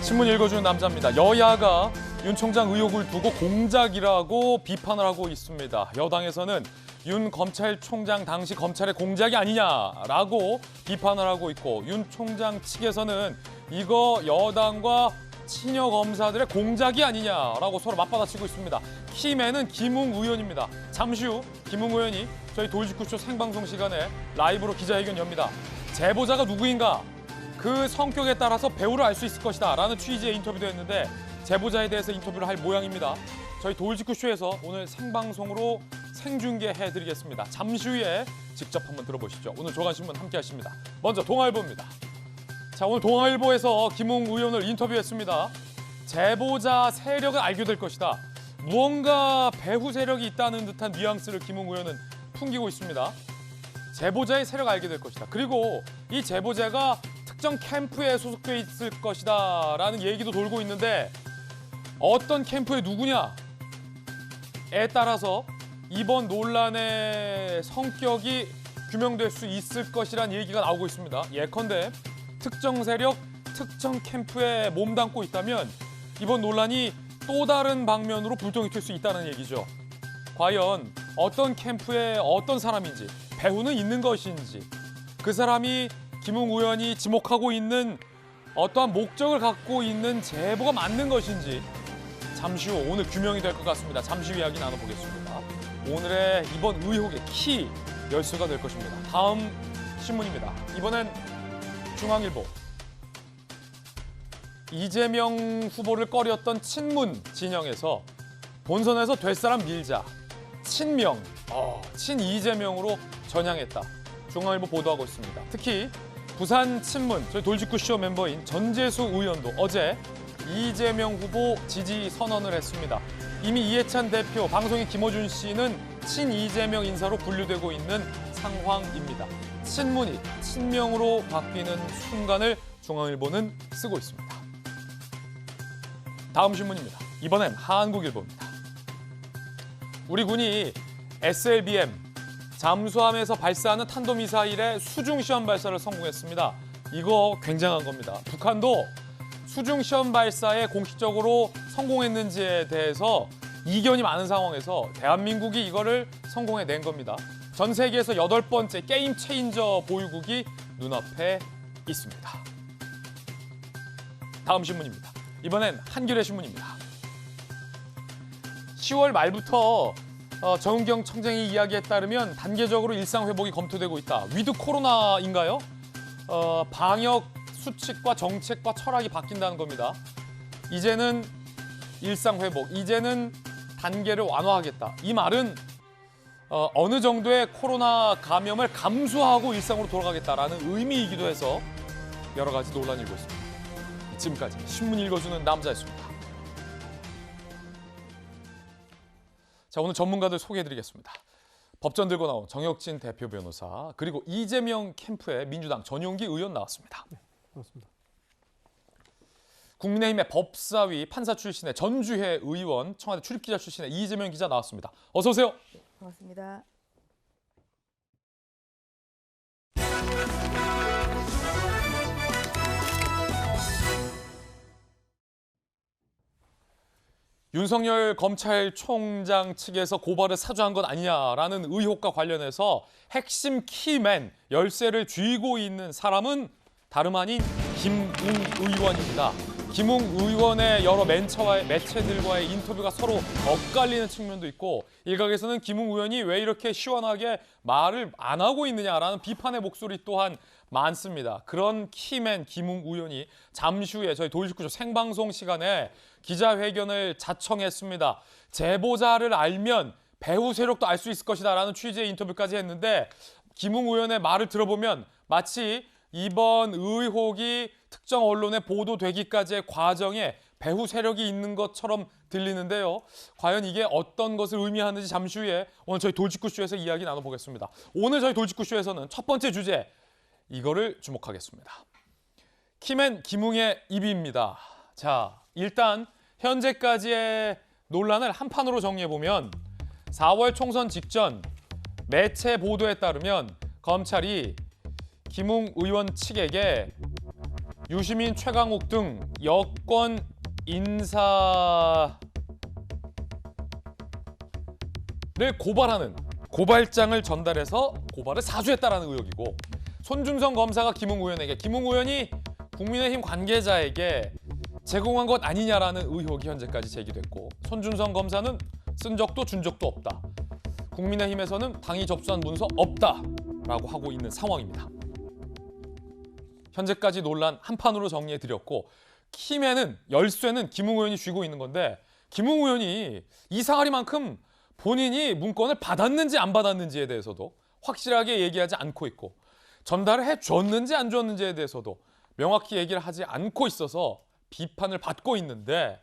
신문 읽어주는 남자입니다. 여야가 윤 총장 의혹을 두고 공작이라고 비판을 하고 있습니다. 여당에서는 윤 검찰총장 당시 검찰의 공작이 아니냐라고 비판을 하고 있고, 윤 총장 측에서는 이거 여당과 친여 검사들의 공작이 아니냐라고 서로 맞받아치고 있습니다. 키맨은 김웅 의원입니다. 잠시 후 김웅 의원이 저희 돌직구쇼 생방송 시간에 라이브로 기자회견 엽니다. 제보자가 누구인가? 그 성격에 따라서 배우를 알 수 있을 것이다 라는 취지의 인터뷰도 했는데, 제보자에 대해서 인터뷰를 할 모양입니다. 저희 돌직구쇼에서 오늘 생방송으로 생중계해드리겠습니다. 잠시 후에 직접 한번 들어보시죠. 오늘 조간신문 함께 하십니다. 먼저 동아일보입니다. 자, 오늘 동아일보에서 김웅 의원을 인터뷰했습니다. 제보자 세력을 알게 될 것이다. 무언가 배후 세력이 있다는 듯한 뉘앙스를 김웅 의원은 풍기고 있습니다. 제보자의 세력을 알게 될 것이다. 그리고 이 제보자가 특정 캠프에 소속돼 있을 것이다 라는 얘기도 돌고 있는데, 어떤 캠프의 누구냐에 따라서 이번 논란의 성격이 규명될 수 있을 것이란 얘기가 나오고 있습니다. 예컨대 특정 세력, 특정 캠프에 몸담고 있다면 이번 논란이 또 다른 방면으로 불똥이 튈 수 있다는 얘기죠. 과연 어떤 캠프에 어떤 사람인지, 배후는 있는 것인지, 그 사람이 김웅 의원이 지목하고 있는 어떠한 목적을 갖고 있는 제보가 맞는 것인지 잠시 후 오늘 규명이 될 것 같습니다. 잠시 후 이야기 나눠보겠습니다. 오늘의 이번 의혹의 키 열쇠가 될 것입니다. 다음 신문입니다. 이번엔 중앙일보. 이재명 후보를 꺼렸던 친문 진영에서 본선에서 될 사람 밀자, 친명, 친이재명으로 전향했다. 중앙일보 보도하고 있습니다. 특히 부산 친문, 저희 돌직구쇼 멤버인 전재수 의원도 어제 이재명 후보 지지 선언을 했습니다. 이미 이해찬 대표, 방송인 김어준 씨는 친이재명 인사로 분류되고 있는 상황입니다. 친문이 친명으로 바뀌는 순간을 중앙일보는 쓰고 있습니다. 다음 신문입니다. 이번엔 한국일보입니다. 우리 군이 SLBM, 잠수함에서 발사하는 탄도미사일의 수중시험 발사를 성공했습니다. 이거 굉장한 겁니다. 북한도 수중시험 발사에 공식적으로 성공했는지에 대해서 이견이 많은 상황에서 대한민국이 이거를 성공해낸 겁니다. 전 세계에서 8번째 게임 체인저 보유국이 눈앞에 있습니다. 다음 신문입니다. 이번엔 한겨레 신문입니다. 10월 말부터 정은경 청장이 이야기에 따르면 단계적으로 일상 회복이 검토되고 있다. 위드 코로나인가요? 방역 수칙과 정책과 철학이 바뀐다는 겁니다. 이제는 일상 회복, 이제는 단계를 완화하겠다. 이 말은 어느 정도의 코로나 감염을 감수하고 일상으로 돌아가겠다라는 의미이기도 해서 여러 가지 논란이 일고 있습니다. 지금까지 신문 읽어주는 남자였습니다. 자, 오늘 전문가들 소개해드리겠습니다. 법전 들고 나온 정혁진 대표 변호사, 그리고 이재명 캠프의 민주당 전용기 의원 나왔습니다. 네, 그렇습니다. 국민의힘의 법사위 판사 출신의 전주혜 의원, 청와대 출입기자 출신의 이재명 기자 나왔습니다. 어서 오세요. 반갑습니다. 윤석열 검찰총장 측에서 고발을 사주한 것 아니냐라는 의혹과 관련해서 핵심 키맨 열쇠를 쥐고 있는 사람은 다름 아닌 김웅 의원입니다. 김웅 의원의 여러 매체들과의 인터뷰가 서로 엇갈리는 측면도 있고, 일각에서는 김웅 의원이 왜 이렇게 시원하게 말을 안 하고 있느냐라는 비판의 목소리 또한 많습니다. 그런 키맨 김웅 의원이 잠시 후에 저희 돌직구쇼 생방송 시간에 기자회견을 자청했습니다. 제보자를 알면 배후 세력도 알 수 있을 것이다라는 취지의 인터뷰까지 했는데, 김웅 의원의 말을 들어보면 마치 이번 의혹이 특정 언론에 보도되기까지의 과정에 배후 세력이 있는 것처럼 들리는데요. 과연 이게 어떤 것을 의미하는지 잠시 후에 오늘 저희 돌직구쇼에서 이야기 나눠보겠습니다. 오늘 저희 돌직구쇼에서는 첫 번째 주제, 이거를 주목하겠습니다. 키맨 김웅의 입입니다. 자, 일단 현재까지의 논란을 한 판으로 정리해보면 4월 총선 직전 매체 보도에 따르면 검찰이 김웅 의원 측에게 유시민, 최강욱 등 여권 인사를 고발하는 고발장을 전달해서 고발을 사주했다라는 의혹이고, 손준성 검사가 김웅 의원에게, 김웅 의원이 국민의힘 관계자에게 제공한 것 아니냐라는 의혹이 현재까지 제기됐고, 손준성 검사는 쓴 적도 준 적도 없다. 국민의힘에서는 당이 접수한 문서 없다라고 하고 있는 상황입니다. 현재까지 논란 한판으로 정리해드렸고, 키맨은, 열쇠는 김웅 의원이 쥐고 있는 건데, 김웅 의원이 이상하리만큼 본인이 문건을 받았는지 안 받았는지에 대해서도 확실하게 얘기하지 않고 있고, 전달을 해줬는지 안 줬는지에 대해서도 명확히 얘기를 하지 않고 있어서 비판을 받고 있는데,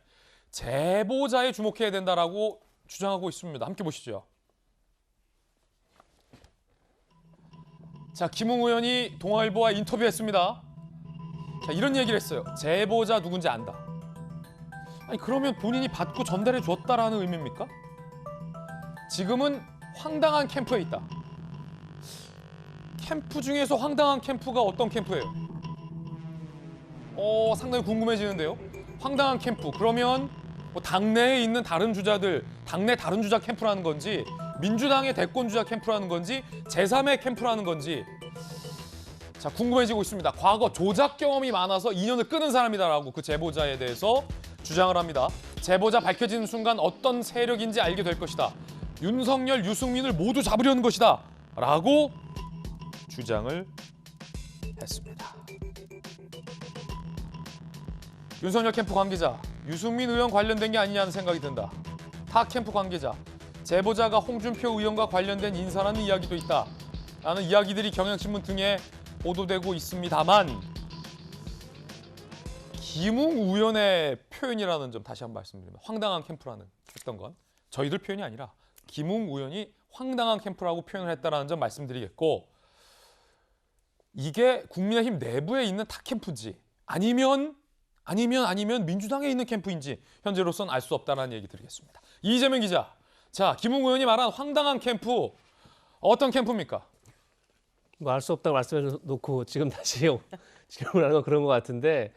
제보자에 주목해야 된다라고 주장하고 있습니다. 함께 보시죠. 자, 김웅 의원이 동아일보와 인터뷰했습니다. 자, 이런 얘기를 했어요. 제보자 누군지 안다. 아니, 그러면 본인이 받고 전달해 줬다라는 의미입니까? 지금은 황당한 캠프에 있다. 캠프 중에서 황당한 캠프가 어떤 캠프예요? 상당히 궁금해지는데요. 황당한 캠프, 그러면 뭐 당내에 있는 다른 주자들, 당내 다른 주자 캠프라는 건지, 민주당의 대권 주자 캠프라는 건지, 제3의 캠프라는 건지, 자, 궁금해지고 있습니다. 과거 조작 경험이 많아서 인연을 끊은 사람이다라고 그 제보자에 대해서 주장을 합니다. 제보자 밝혀지는 순간 어떤 세력인지 알게 될 것이다. 윤석열, 유승민을 모두 잡으려는 것이다 라고 주장을 했습니다. 윤석열 캠프 관계자, 유승민 의원 관련된 게 아니냐는 생각이 든다. 타 캠프 관계자, 제보자가 홍준표 의원과 관련된 인사라는 이야기도 있다 라는 이야기들이 경향신문 등에 보도되고 있습니다만, 김웅 의원의 표현이라는 점 다시 한번 말씀드립니다. 황당한 캠프라는 했던 건 저희들 표현이 아니라 김웅 의원이 황당한 캠프라고 표현을 했다는 점 말씀드리겠고, 이게 국민의힘 내부에 있는 타 캠프인지 아니면 민주당에 있는 캠프인지 현재로서는 알 수 없다는 얘기 드리겠습니다. 이재명 기자, 자, 김웅 의원이 말한 황당한 캠프, 어떤 캠프입니까? 뭐 알 수 없다고 말씀해 놓고 지금 다시 질문을 하는 건 그런 것 같은데,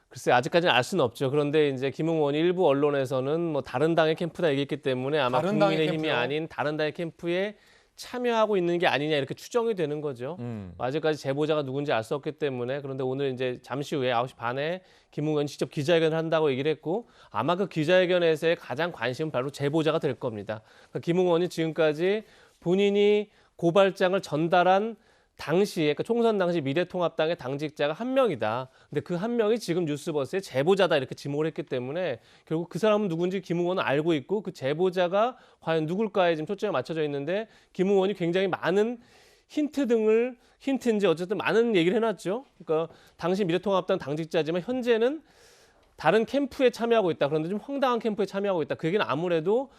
글쎄 아직까지는 알 수는 없죠. 그런데 이제 김웅 의원이 일부 언론에서는 뭐 다른 당의 캠프다 얘기했기 때문에 아마 국민의힘이 아닌 다른 당의 캠프에 참여하고 있는 게 아니냐 이렇게 추정이 되는 거죠. 아직까지 제보자가 누군지 알 수 없기 때문에. 그런데 오늘 이제 잠시 후에 9시 반에 김웅 의원이 직접 기자회견을 한다고 얘기를 했고, 아마 그 기자회견에서의 가장 관심은 바로 제보자가 될 겁니다. 그러니까 김웅 의원이 지금까지 본인이 고발장을 전달한 당시에, 그러니까 총선 당시 미래통합당의 당직자가 한 명이다. 근데 그 한 명이 지금 뉴스버스의 제보자다 이렇게 지목을 했기 때문에 결국 그 사람은 누군지 김웅 의원은 알고 있고, 그 제보자가 과연 누굴까에 지금 초점이 맞춰져 있는데, 김웅 의원이 굉장히 많은 힌트인지 어쨌든 많은 얘기를 해놨죠. 그러니까 당시 미래통합당 당직자지만 현재는 다른 캠프에 참여하고 있다. 그런데 좀 황당한 캠프에 참여하고 있다. 그 얘기는 아무래도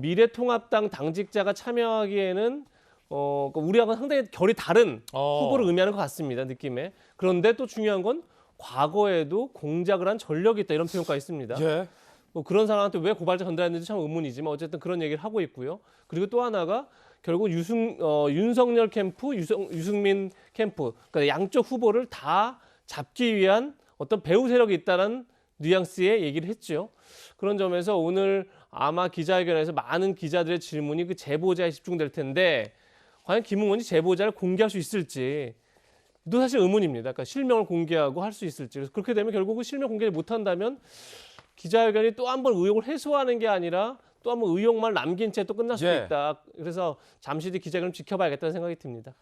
미래통합당 당직자가 참여하기에는 우리하고는 상당히 결이 다른 후보를 의미하는 것 같습니다, 느낌에. 그런데 또 중요한 건 과거에도 공작을 한 전력이 있다, 이런 표현까지 있습니다. 예. 뭐 그런 사람한테 왜 고발장 전달했는지 참 의문이지만 어쨌든 그런 얘기를 하고 있고요. 그리고 또 하나가 결국 윤석열 캠프, 유승민 캠프, 그러니까 양쪽 후보를 다 잡기 위한 어떤 배후 세력이 있다는 뉘앙스의 얘기를 했죠. 그런 점에서 오늘 아마 기자회견에서 많은 기자들의 질문이 그 제보자에 집중될 텐데, 과연 김웅 의원이 제보자를 공개할 수 있을지 또 사실 의문입니다. 그러니까 실명을 공개하고 할 수 있을지. 그래서 그렇게 되면 결국은 실명 공개를 못한다면 기자회견이 또 한 번 의혹을 해소하는 게 아니라 또 한 번 의혹만 남긴 채 또 끝날 수도 있다. 그래서 잠시 뒤 기자회견을 지켜봐야겠다는 생각이 듭니다.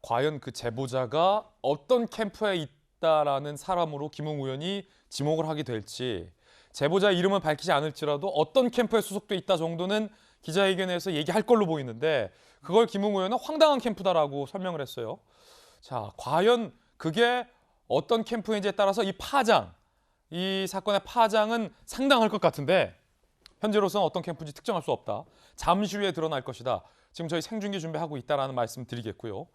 과연 그 제보자가 어떤 캠프에 있다라는 사람으로 김웅 의원이 지목을 하게 될지, 제보자 이름은 밝히지 않을지라도 어떤 캠프에 소속돼 있다 정도는 기자회견에서 얘기할 걸로 보이는데, 그걸 김웅 의원은 황당한 캠프다라고 설명을 했어요. 자, 과연 그게 어떤 캠프인지에 따라서 이 사건의 파장은 상당할 것 같은데, 현재로서는 어떤 캠프인지 특정할 수 없다. 잠시 후에 드러날 것이다. 지금 저희 생중계 준비하고 있다라는 말씀 드리겠고요.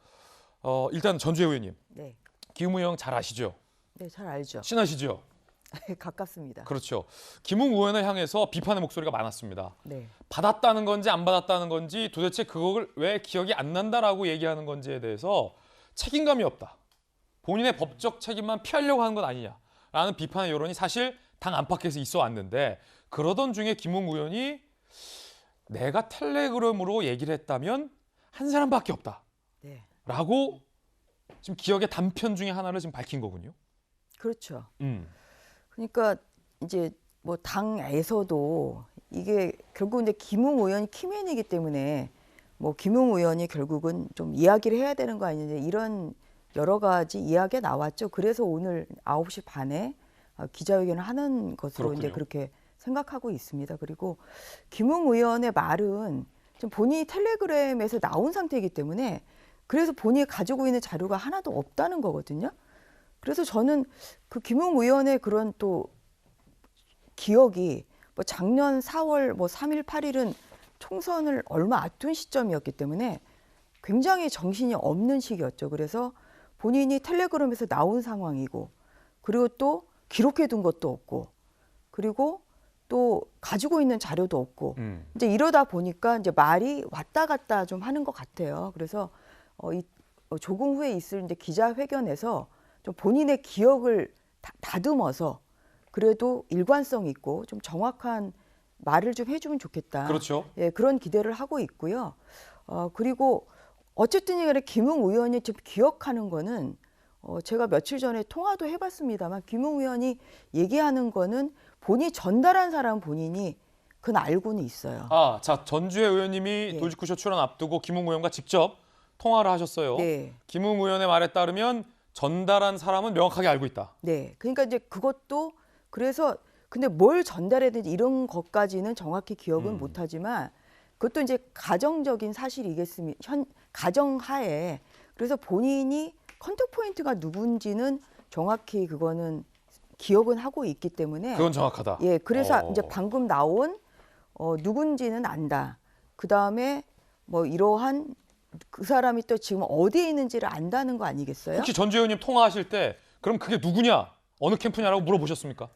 일단 전주혜 의원님, 네. 김웅 의원 잘 아시죠? 네, 잘 알죠. 친하시죠? 가깝습니다. 그렇죠. 김웅 의원을 향해서 비판의 목소리가 많았습니다. 네. 받았다는 건지 안 받았다는 건지, 도대체 그걸 왜 기억이 안 난다라고 얘기하는 건지에 대해서 책임감이 없다. 본인의 법적 책임만 피하려고 하는 것 아니냐라는 비판의 여론이 사실 당 안팎에서 있어 왔는데 그러던 중에 김웅 의원이 내가 텔레그램으로 얘기를 했다면 한 사람밖에 없다. 네. 라고 지금 기억의 단편 중에 하나를 지금 밝힌 거군요. 그렇죠. 음. 그러니까 이제 뭐 당에서도 이게 결국 이제 김웅 의원이 키맨이기 때문에 뭐 김웅 의원이 결국은 좀 이야기를 해야 되는 거 아니냐 이런 여러 가지 이야기가 나왔죠. 그래서 오늘 9시 반에 기자회견을 하는 것으로 그렇군요. 이제 그렇게 생각하고 있습니다. 그리고 김웅 의원의 말은 지금 본인이 텔레그램에서 나온 상태이기 때문에 그래서 본인이 가지고 있는 자료가 하나도 없다는 거거든요. 그래서 저는 그 김웅 의원의 그런 또 기억이 뭐 작년 4월 뭐 3일 8일은 총선을 얼마 앞둔 시점이었기 때문에 굉장히 정신이 없는 시기였죠. 그래서 본인이 텔레그램에서 나온 상황이고 그리고 또 기록해 둔 것도 없고 그리고 또 가지고 있는 자료도 없고 이제 이러다 보니까 이제 말이 왔다 갔다 좀 하는 것 같아요. 그래서 조금 후에 있을 이제 기자회견에서 좀 본인의 기억을 다듬어서 그래도 일관성 있고 좀 정확한 말을 좀 해주면 좋겠다. 그렇죠. 예, 그런 기대를 하고 있고요. 그리고 어쨌든 간에 김웅 의원이 좀 기억하는 거는 제가 며칠 전에 통화도 해봤습니다만 김웅 의원이 얘기하는 거는 본인이 전달한 사람 본인이 그건 알고는 있어요. 자 전주혜 의원님이 네. 돌직구쇼 출연 앞두고 김웅 의원과 직접 통화를 하셨어요. 네. 김웅 의원의 말에 따르면 전달한 사람은 명확하게 알고 있다. 네. 그러니까 이제 그것도 그래서 근데 뭘 전달했는지 이런 것까지는 정확히 기억은 못하지만 그것도 이제 가정적인 사실이겠습니다. 가정하에 그래서 본인이 컨택 포인트가 누군지는 정확히 그거는 기억은 하고 있기 때문에 그건 정확하다. 예, 그래서 이제 방금 나온 누군지는 안다. 그 다음에 뭐 이러한 그 사람이 또 지금 어디에 있는지를 안다는 거 아니겠어요? 혹시 전주혜 의원님 통화하실 때 그럼 그게 누구냐? 어느 캠프냐라고 물어보셨습니까?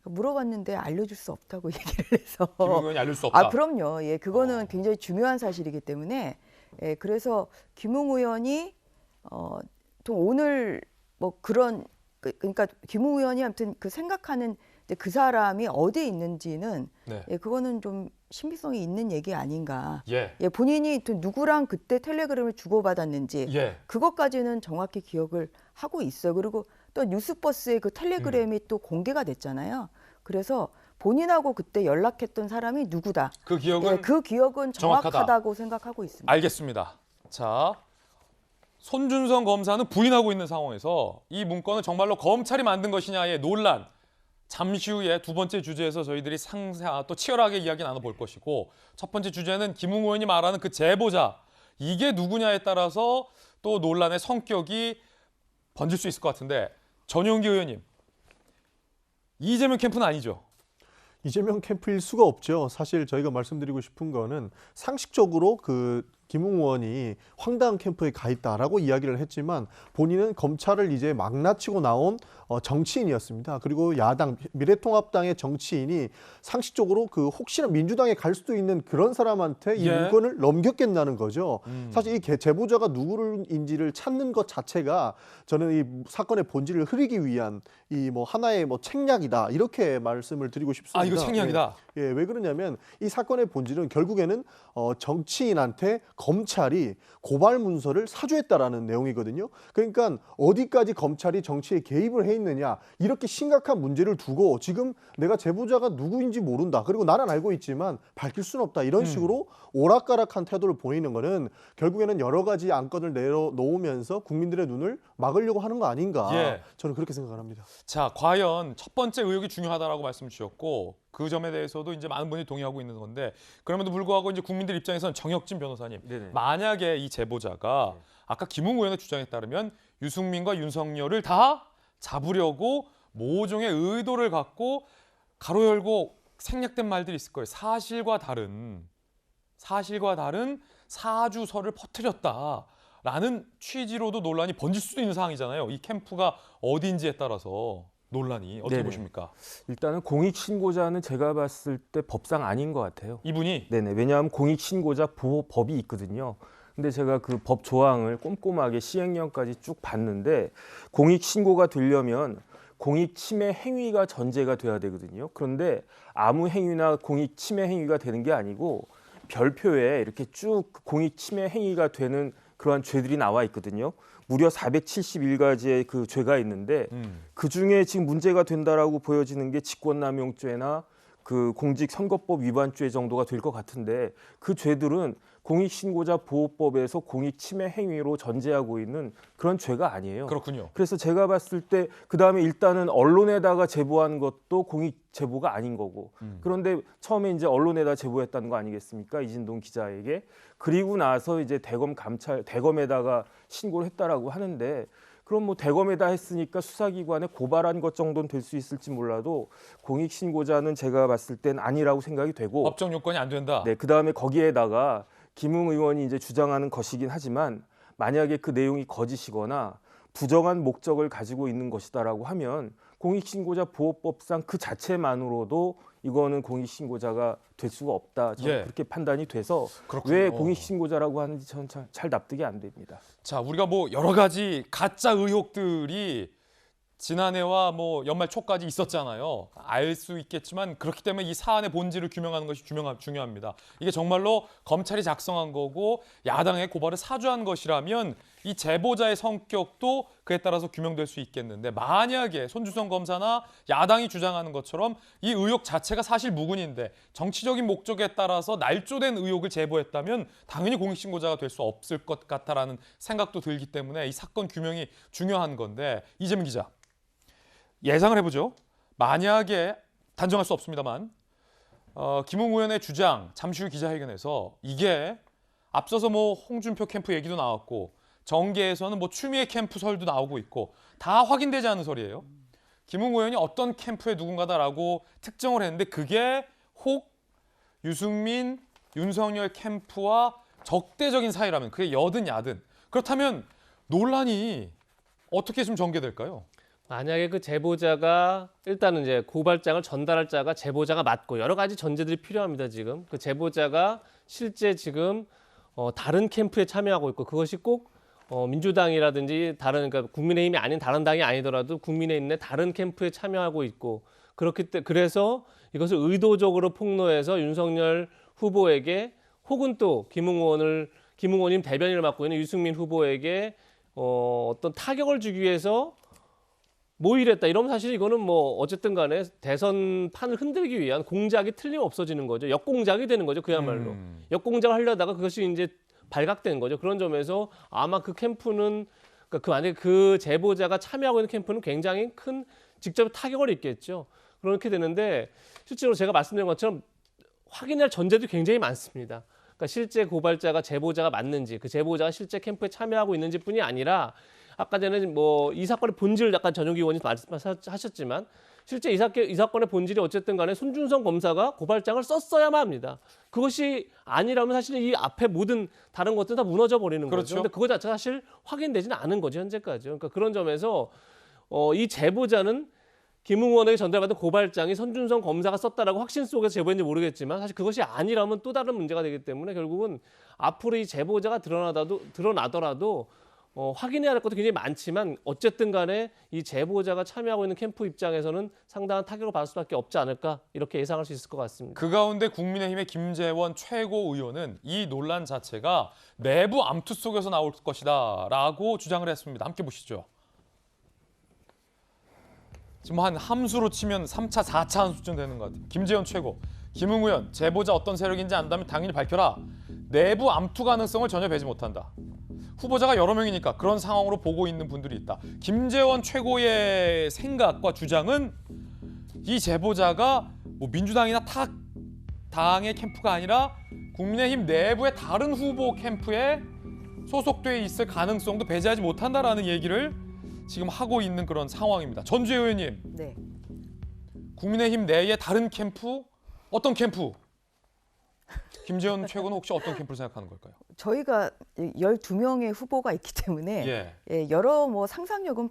물어봤는데 알려줄 수 없다고 얘기를 해서. 김웅 의원이 알릴 수 없다. 그럼요. 예, 그거는 굉장히 중요한 사실이기 때문에 예, 그래서 김웅 의원이 또 오늘 뭐 그런 그러니까 김웅 의원이 아무튼 그 생각하는 그 사람이 어디에 있는지는 네. 예, 그거는 좀 신빙성이 있는 얘기 아닌가. 예. 예, 본인이 또 누구랑 그때 텔레그램을 주고받았는지 예. 그것까지는 정확히 기억을 하고 있어요. 그리고 또 뉴스버스에 그 텔레그램이 또 공개가 됐잖아요. 그래서 본인하고 그때 연락했던 사람이 누구다. 그 기억은 예, 그 기억은 정확하다. 정확하다고 생각하고 있습니다. 알겠습니다. 자, 손준성 검사는 부인하고 있는 상황에서 이 문건을 정말로 검찰이 만든 것이냐의 논란. 잠시 후에 두 번째 주제에서 저희들이 또 치열하게 이야기 나눠볼 것이고 첫 번째 주제는 김웅 의원이 말하는 그 제보자. 이게 누구냐에 따라서 또 논란의 성격이 번질 수 있을 것 같은데 전용기 의원님. 이재명 캠프는 아니죠? 이재명 캠프일 수가 없죠. 사실 저희가 말씀드리고 싶은 거는 상식적으로 그 김웅 의원이 황당한 캠프에 가 있다라고 이야기를 했지만 본인은 검찰을 이제 망라치고 나온 정치인이었습니다. 그리고 야당 미래통합당의 정치인이 상식적으로 그 혹시나 민주당에 갈 수도 있는 그런 사람한테 이 예. 물건을 넘겼겠다는 거죠. 사실 이 제보자가 누구인지를 찾는 것 자체가 저는 이 사건의 본질을 흐리기 위한 이 뭐 하나의 뭐 책략이다 이렇게 말씀을 드리고 싶습니다. 이거 책략이다. 예, 왜 그러냐면 이 사건의 본질은 결국에는 정치인한테 검찰이 고발 문서를 사주했다라는 내용이거든요. 그러니까 어디까지 검찰이 정치에 개입을 해 있느냐 이렇게 심각한 문제를 두고 지금 내가 제보자가 누구인지 모른다. 그리고 나는 알고 있지만 밝힐 수는 없다. 이런 식으로 오락가락한 태도를 보이는 거는 결국에는 여러 가지 안건을 내려놓으면서 국민들의 눈을 막으려고 하는 거 아닌가. 예. 저는 그렇게 생각합니다. 자, 과연 첫 번째 의혹이 중요하다라고 말씀 주셨고 그 점에 대해서도 이제 많은 분이 동의하고 있는 건데 그럼에도 불구하고 이제 국민들 입장에서는 정혁진 변호사님 네네. 만약에 이 제보자가 아까 김웅 의원의 주장에 따르면 유승민과 윤석열을 다 잡으려고 모종의 의도를 갖고 가로 열고 생략된 말들이 있을 거예요. 사실과 다른 사주설을 퍼뜨렸다라는 취지로도 논란이 번질 수도 있는 상황이잖아요. 이 캠프가 어딘지에 따라서 논란이 어떻게 네네. 보십니까? 일단은 공익 신고자는 제가 봤을 때 법상 아닌 것 같아요. 이분이 네네. 왜냐하면 공익 신고자 보호법이 있거든요. 근데 제가 그 법 조항을 꼼꼼하게 시행령까지 쭉 봤는데 공익 신고가 되려면 공익 침해 행위가 전제가 돼야 되거든요. 그런데 아무 행위나 공익 침해 행위가 되는 게 아니고 별표에 이렇게 쭉 공익 침해 행위가 되는 그러한 죄들이 나와 있거든요. 무려 471가지의 그 죄가 있는데 그 중에 지금 문제가 된다라고 보여지는 게 직권남용죄나 그 공직선거법 위반죄 정도가 될 것 같은데 그 죄들은 공익신고자 보호법에서 공익 침해 행위로 전제하고 있는 그런 죄가 아니에요. 그렇군요. 그래서 제가 봤을 때 그다음에 일단은 언론에다가 제보한 것도 공익 제보가 아닌 거고 그런데 처음에 이제 언론에다 제보했다는 거 아니겠습니까? 이진동 기자에게. 그리고 나서 이제 대검에다가 신고를 했다라고 하는데 그럼 뭐 대검에다 했으니까 수사기관에 고발한 것 정도는 될 수 있을지 몰라도 공익신고자는 제가 봤을 땐 아니라고 생각이 되고 법정 요건이 안 된다. 네, 그다음에 거기에다가 김웅 의원이 이제 주장하는 것이긴 하지만 만약에 그 내용이 거짓이거나 부정한 목적을 가지고 있는 것이다라고 하면 공익신고자 보호법상 그 자체만으로도 이거는 공익신고자가 될 수가 없다. 저는 예. 그렇게 판단이 돼서 그렇군요. 왜 공익신고자라고 하는지 저는 잘 납득이 안 됩니다. 자, 우리가 뭐 여러 가지 가짜 의혹들이 지난해와 뭐 연말 초까지 있었잖아요. 알 수 있겠지만 그렇기 때문에 이 사안의 본질을 규명하는 것이 중요합니다. 이게 정말로 검찰이 작성한 거고 야당의 고발을 사주한 것이라면 이 제보자의 성격도 그에 따라서 규명될 수 있겠는데 만약에 손준성 검사나 야당이 주장하는 것처럼 이 의혹 자체가 사실 무근인데 정치적인 목적에 따라서 날조된 의혹을 제보했다면 당연히 공익신고자가 될 수 없을 것 같다라는 생각도 들기 때문에 이 사건 규명이 중요한 건데 이재민 기자. 예상을 해보죠. 만약에 단정할 수 없습니다만 김웅 의원의 주장 잠시 후 기자회견에서 이게 앞서서 뭐 홍준표 캠프 얘기도 나왔고 정계에서는 뭐 추미애 캠프 설도 나오고 있고 다 확인되지 않은 설이에요. 김웅 의원이 어떤 캠프의 누군가다라고 특정을 했는데 그게 혹 유승민, 윤석열 캠프와 적대적인 사이라면 그게 여든 야든 그렇다면 논란이 어떻게 좀 전개될까요? 만약에 그 제보자가 일단은 이제 고발장을 전달할 자가 제보자가 맞고 여러 가지 전제들이 필요합니다. 지금 그 제보자가 실제 지금 다른 캠프에 참여하고 있고 그것이 꼭 민주당이라든지 다른 그러니까 국민의힘이 아닌 다른 당이 아니더라도 국민의힘 내 다른 캠프에 참여하고 있고 그래서 이것을 의도적으로 폭로해서 윤석열 후보에게 혹은 또 김웅 의원님 대변인을 맡고 있는 유승민 후보에게 어떤 타격을 주기 위해서 모의를 했다. 이러면 사실 이거는 뭐 어쨌든 간에 대선 판을 흔들기 위한 공작이 틀림없어지는 거죠. 역공작이 되는 거죠. 그야말로. 역공작을 하려다가 그것이 이제 발각된 거죠. 그런 점에서 아마 그 캠프는 그러니까 만약에 그 제보자가 참여하고 있는 캠프는 굉장히 큰 직접 타격을 입겠죠. 그렇게 되는데 실제로 제가 말씀드린 것처럼 확인할 전제도 굉장히 많습니다. 그러니까 실제 고발자가 제보자가 맞는지 그 제보자가 실제 캠프에 참여하고 있는지뿐이 아니라 아까 전에 뭐 이 사건의 본질을 약간 전용기 의원이 말씀하셨지만 실제 이 사건의 본질이 어쨌든 간에 손준성 검사가 고발장을 썼어야만 합니다. 그것이 아니라면 사실 이 앞에 모든 다른 것들 다 무너져 버리는 그렇죠. 거죠. 그런데 그거 자체가 사실 확인되지는 않은 거죠, 현재까지. 그러니까 그런 점에서 이 제보자는 김웅 의원에게 전달받은 고발장이 손준성 검사가 썼다라고 확신 속에서 제보했는지 모르겠지만 사실 그것이 아니라면 또 다른 문제가 되기 때문에 결국은 앞으로 이 제보자가 드러나더라도 확인해야 할 것도 굉장히 많지만 어쨌든 간에 이 제보자가 참여하고 있는 캠프 입장에서는 상당한 타격을 받을 수밖에 없지 않을까 이렇게 예상할 수 있을 것 같습니다. 그 가운데 국민의힘의 김재원 최고의원은 이 논란 자체가 내부 암투 속에서 나올 것이다 라고 주장을 했습니다. 함께 보시죠. 지금 한 함수로 치면 3차, 4차 함수쯤 되는 것 같아요. 김재원 최고, 김웅 의원, 제보자 어떤 세력인지 안다면 당연히 밝혀라. 내부 암투 가능성을 전혀 배지 못한다. 후보자가 여러 명이니까 그런 상황으로 보고 있는 분들이 있다. 김재원 최고의 생각과 주장은 이 제보자가 뭐 민주당이나 타 당의 캠프가 아니라 국민의힘 내부의 다른 후보 캠프에 소속돼 있을 가능성도 배제하지 못한다라는 얘기를 지금 하고 있는 그런 상황입니다. 전주혜 의원님, 네. 국민의힘 내의 다른 캠프? 어떤 캠프? 김재원 최고는 혹시 어떤 캠프를 생각하는 걸까요? 저희가 12명의 후보가 있기 때문에 예. 여러 뭐 상상력은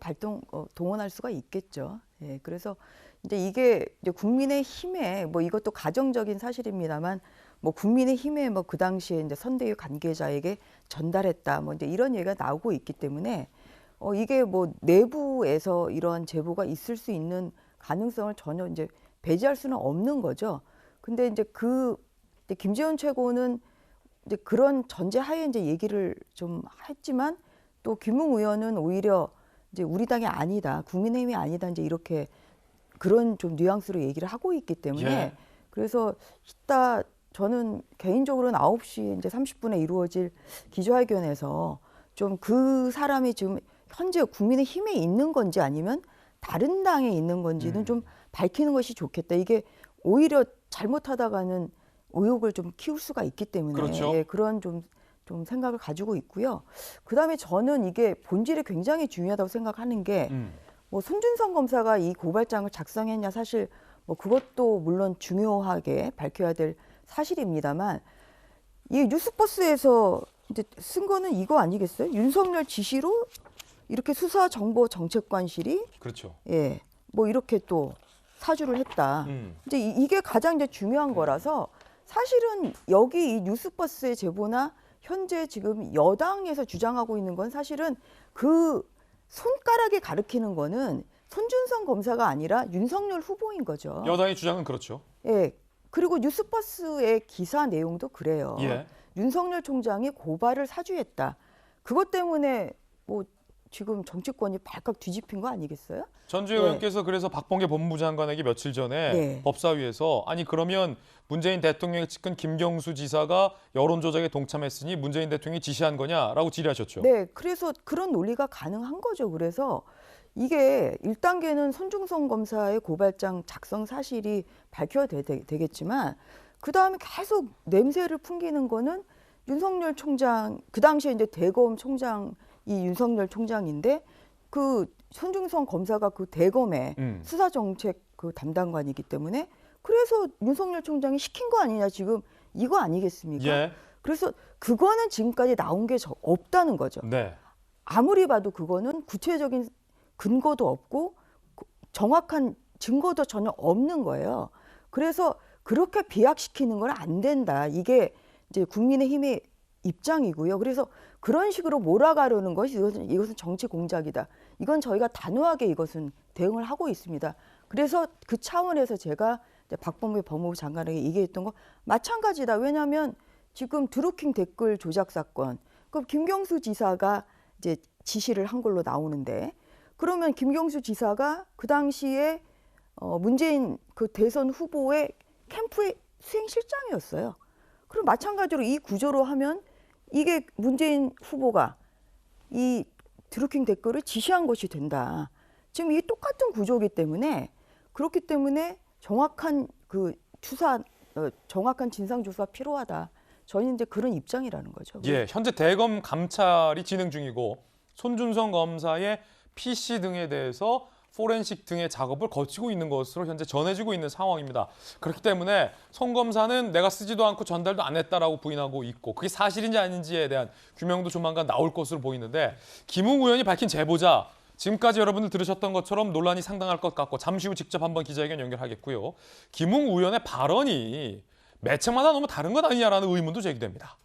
동원할 수가 있겠죠. 그래서 이제 이게 이제 국민의힘에 뭐 이것도 가정적인 사실입니다만 뭐 국민의힘의 뭐 그 당시에 이제 선대위 관계자에게 전달했다 뭐 이제 이런 얘기가 나오고 있기 때문에 이게 뭐 내부에서 이런 제보가 있을 수 있는 가능성을 전혀 이제 배제할 수는 없는 거죠. 근데 이제 이제 김재원 최고는 이제 그런 전제하에 이제 얘기를 좀 했지만 또 김웅 의원은 오히려 이제 우리 당이 아니다, 국민의힘이 아니다 이제 이렇게 그런 좀 뉘앙스로 얘기를 하고 있기 때문에 예. 그래서 이따 저는 개인적으로는 9시 이제 30분에 이루어질 기자회견에서 좀 그 사람이 지금 현재 국민의힘에 있는 건지 아니면 다른 당에 있는 건지는 좀 밝히는 것이 좋겠다. 이게 오히려 잘못하다가는 의혹을 좀 키울 수가 있기 때문에 그렇죠. 예, 그런 좀 생각을 가지고 있고요. 그다음에 저는 이게 본질이 굉장히 중요하다고 생각하는 게 뭐 손준성 검사가 이 고발장을 작성했냐 사실 뭐 그것도 물론 중요하게 밝혀야 될 사실입니다만 이 뉴스버스에서 이제 쓴 거는 이거 아니겠어요? 윤석열 지시로 이렇게 수사정보정책관실이 그렇죠. 예, 뭐 이렇게 또 사주를 했다. 이제 이게 가장 이제 중요한 거라서 사실은 여기 이 뉴스버스의 제보나 현재 지금 여당에서 주장하고 있는 건 사실은 그 손가락에 가리키는 거는 손준성 검사가 아니라 윤석열 후보인 거죠. 여당의 주장은 그렇죠. 예. 그리고 뉴스버스의 기사 내용도 그래요. 예. 윤석열 총장이 고발을 사주했다. 그것 때문에 뭐 지금 정치권이 발칵 뒤집힌 거 아니겠어요? 전주혜 의원께서 그래서 박범계 법무부 장관에게 며칠 전에 네. 법사위에서 아니 그러면 문재인 대통령의 측근 김경수 지사가 여론조작에 동참했으니 문재인 대통령이 지시한 거냐라고 질의하셨죠. 네, 그래서 그런 논리가 가능한 거죠. 그래서 이게 1단계는 손준성 검사의 고발장 작성 사실이 밝혀야 되겠지만 그다음에 계속 냄새를 풍기는 거는 윤석열 총장, 그 당시에 이제 대검 총장이 윤석열 총장인데 그 손준성 검사가 그 대검의 수사정책 그 담당관이기 때문에 그래서 윤석열 총장이 시킨 거 아니냐 지금 이거 아니겠습니까? 예. 그래서 그거는 지금까지 나온 게 없다는 거죠. 네. 아무리 봐도 그거는 구체적인 근거도 없고 정확한 증거도 전혀 없는 거예요. 그래서 그렇게 비약시키는 건 안 된다. 이게 이제 국민의힘의 입장이고요. 그래서 그런 식으로 몰아가려는 것이 이것은 정치 공작이다. 이건 저희가 단호하게 이것은 대응을 하고 있습니다. 그래서 그 차원에서 제가 이제 박범계 법무부 장관에게 얘기했던 거 마찬가지다. 왜냐하면 지금 드루킹 댓글 조작 사건, 그 김경수 지사가 이제 지시를 한 걸로 나오는데 그러면 김경수 지사가 그 당시에 문재인 그 대선 후보의 캠프의 수행실장이었어요. 그럼 마찬가지로 이 구조로 하면 이게 문재인 후보가 이 드루킹 댓글을 지시한 것이 된다. 지금 이게 똑같은 구조이기 때문에 그렇기 때문에 정확한 그 정확한 진상 조사가 필요하다. 저희는 이제 그런 입장이라는 거죠. 예, 현재 대검 감찰이 진행 중이고 손준성 검사의 PC 등에 대해서 포렌식 등의 작업을 거치고 있는 것으로 현재 전해지고 있는 상황입니다. 그렇기 때문에 손 검사는 내가 쓰지도 않고 전달도 안 했다라고 부인하고 있고 그게 사실인지 아닌지에 대한 규명도 조만간 나올 것으로 보이는데 김웅 의원이 밝힌 제보자 지금까지 여러분들 들으셨던 것처럼 논란이 상당할 것 같고 잠시 후 직접 한번 기자회견 연결하겠고요. 김웅 의원의 발언이 매체마다 너무 다른 것 아니냐라는 의문도 제기됩니다.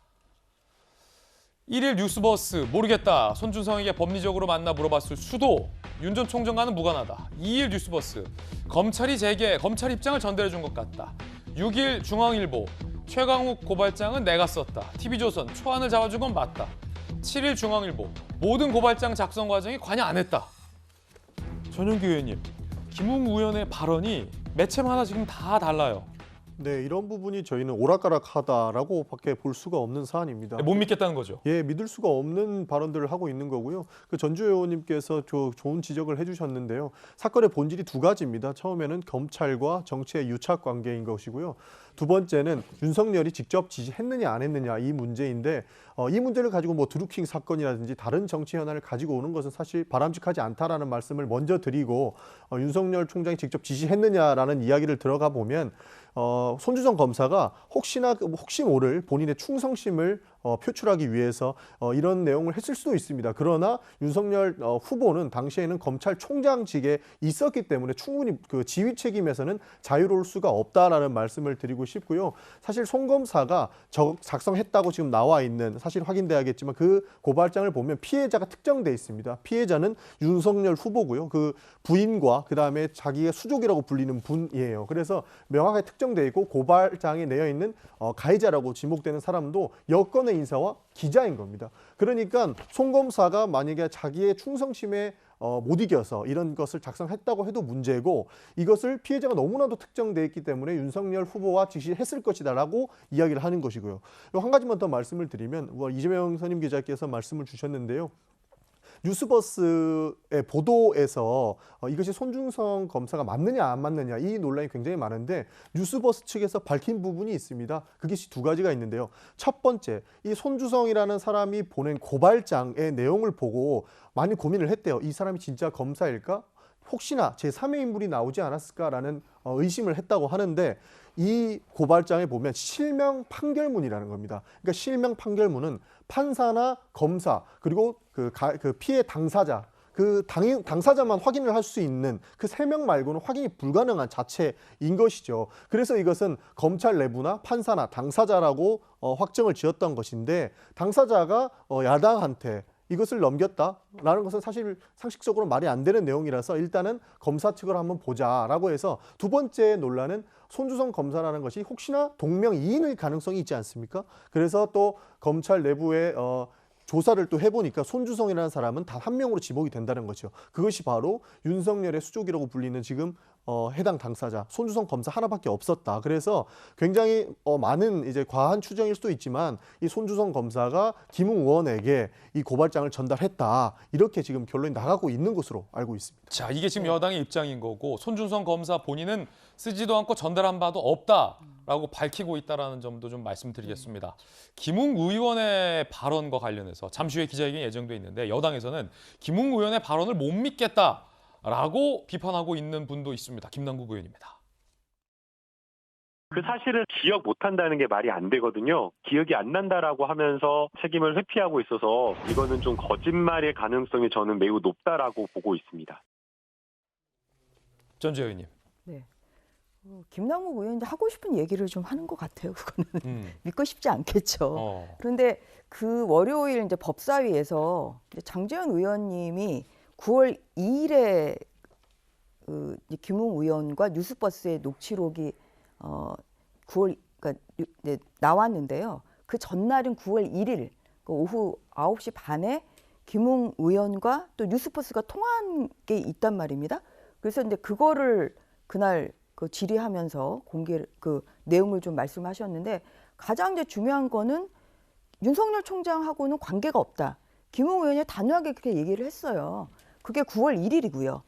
1일 뉴스버스 모르겠다. 손준성에게 법리적으로 만나 물어봤을 수도. 윤 전 총장과는 무관하다. 2일 뉴스버스 검찰이 검찰 입장을 전달해 준 것 같다. 6일 중앙일보 최강욱 고발장은 내가 썼다. TV조선 초안을 잡아준 건 맞다. 7일 중앙일보 모든 고발장 작성 과정에 관여 안 했다. 전용기 의원님, 김웅 의원의 발언이 매체마다 지금 다 달라요. 네, 이런 부분이 저희는 오락가락하다라고밖에 볼 수가 없는 사안입니다. 못 믿겠다는 거죠. 예, 믿을 수가 없는 발언들을 하고 있는 거고요. 그 전주혜 의원님께서 좋은 지적을 해주셨는데요. 사건의 본질이 두 가지입니다. 처음에는 검찰과 정치의 유착 관계인 것이고요. 두 번째는 윤석열이 직접 지시했느냐 안 했느냐 이 문제인데 이 문제를 가지고 뭐 드루킹 사건이라든지 다른 정치 현안을 가지고 오는 것은 사실 바람직하지 않다라는 말씀을 먼저 드리고 윤석열 총장이 직접 지시했느냐라는 이야기를 들어가 보면 손준성 검사가 혹시 모를 본인의 충성심을 표출하기 위해서 이런 내용을 했을 수도 있습니다. 그러나 윤석열 후보는 당시에는 검찰총장직에 있었기 때문에 충분히 그 지휘 책임에서는 자유로울 수가 없다라는 말씀을 드리고 싶고요. 사실 송 검사가 작성했다고 지금 나와 있는, 사실 확인돼야겠지만 그 고발장을 보면 피해자가 특정돼 있습니다. 피해자는 윤석열 후보고요. 그 부인과 그다음에 자기의 수족이라고 불리는 분이에요. 그래서 명확하게 특정돼 있고 고발장에 내어 있는 가해자라고 지목되는 사람도 여권의 인사와 기자인 겁니다. 그러니까 송 검사가 만약에 자기의 충성심에 못 이겨서 이런 것을 작성했다고 해도 문제고, 이것을 피해자가 너무나도 특정돼 있기 때문에 윤석열 후보와 지시했을 것이다라고 이야기를 하는 것이고요. 한 가지만 더 말씀을 드리면, 이재명 선임 기자께서 말씀을 주셨는데요. 뉴스버스의 보도에서 이것이 손준성 검사가 맞느냐 안 맞느냐 이 논란이 굉장히 많은데, 뉴스버스 측에서 밝힌 부분이 있습니다. 그게 두 가지가 있는데요. 첫 번째, 이 손주성이라는 사람이 보낸 고발장의 내용을 보고 많이 고민을 했대요. 이 사람이 진짜 검사일까? 혹시나 제3의 인물이 나오지 않았을까라는 의심을 했다고 하는데, 이 고발장에 보면 실명 판결문이라는 겁니다. 그러니까 실명 판결문은 판사나 검사 그리고 그 피해 당사자, 당사자만 확인을 할 수 있는 그 3명 말고는 확인이 불가능한 자체인 것이죠. 그래서 이것은 검찰 내부나 판사나 당사자라고 확정을 지었던 것인데, 당사자가 야당한테 이것을 넘겼다라는 것은 사실 상식적으로 말이 안 되는 내용이라서 일단은 검사 측을 한번 보자라고 해서, 두 번째 논란은 손주성 검사라는 것이 혹시나 동명이인의 가능성이 있지 않습니까? 그래서 또 검찰 내부에 조사를 또 해보니까 손주성이라는 사람은 단 한 명으로 지목이 된다는 거죠. 그것이 바로 윤석열의 수족이라고 불리는 지금 해당 당사자 손주성 검사 하나밖에 없었다. 그래서 굉장히 많은 이제 과한 추정일 수도 있지만, 이 손주성 검사가 김웅 의원에게 이 고발장을 전달했다, 이렇게 지금 결론이 나가고 있는 것으로 알고 있습니다. 자, 이게 지금 여당의 입장인 거고, 손준성 검사 본인은 쓰지도 않고 전달한 바도 없다라고 밝히고 있다는 점도 좀 말씀드리겠습니다. 김웅 의원의 발언과 관련해서 잠시 후에 기자회견이 예정돼 있는데, 여당에서는 김웅 의원의 발언을 못 믿겠다라고 비판하고 있는 분도 있습니다. 김남국 의원입니다. 그 사실을 기억 못한다는 게 말이 안 되거든요. 기억이 안 난다라고 하면서 책임을 회피하고 있어서 이거는 좀 거짓말의 가능성이 저는 매우 높다라고 보고 있습니다. 전재 의원님. 네. 김남국 의원이 하고 싶은 얘기를 좀 하는 것 같아요. 그거는 믿고 싶지 않겠죠. 그런데 그 월요일 이제 법사위에서 이제 장제원 의원님이 9월 2일에 김웅 의원과 뉴스버스의 녹취록이 9월 그러니까 이제 나왔는데요. 그 전날인 9월 1일 오후 9시 반에 김웅 의원과 또 뉴스버스가 통화한 게 있단 말입니다. 그래서 이제 그거를 그날 질의하면서 그 내용을 좀 말씀하셨는데, 가장 이제 중요한 거는 윤석열 총장하고는 관계가 없다. 김웅 의원이 단호하게 그렇게 얘기를 했어요. 그게 9월 1일이고요.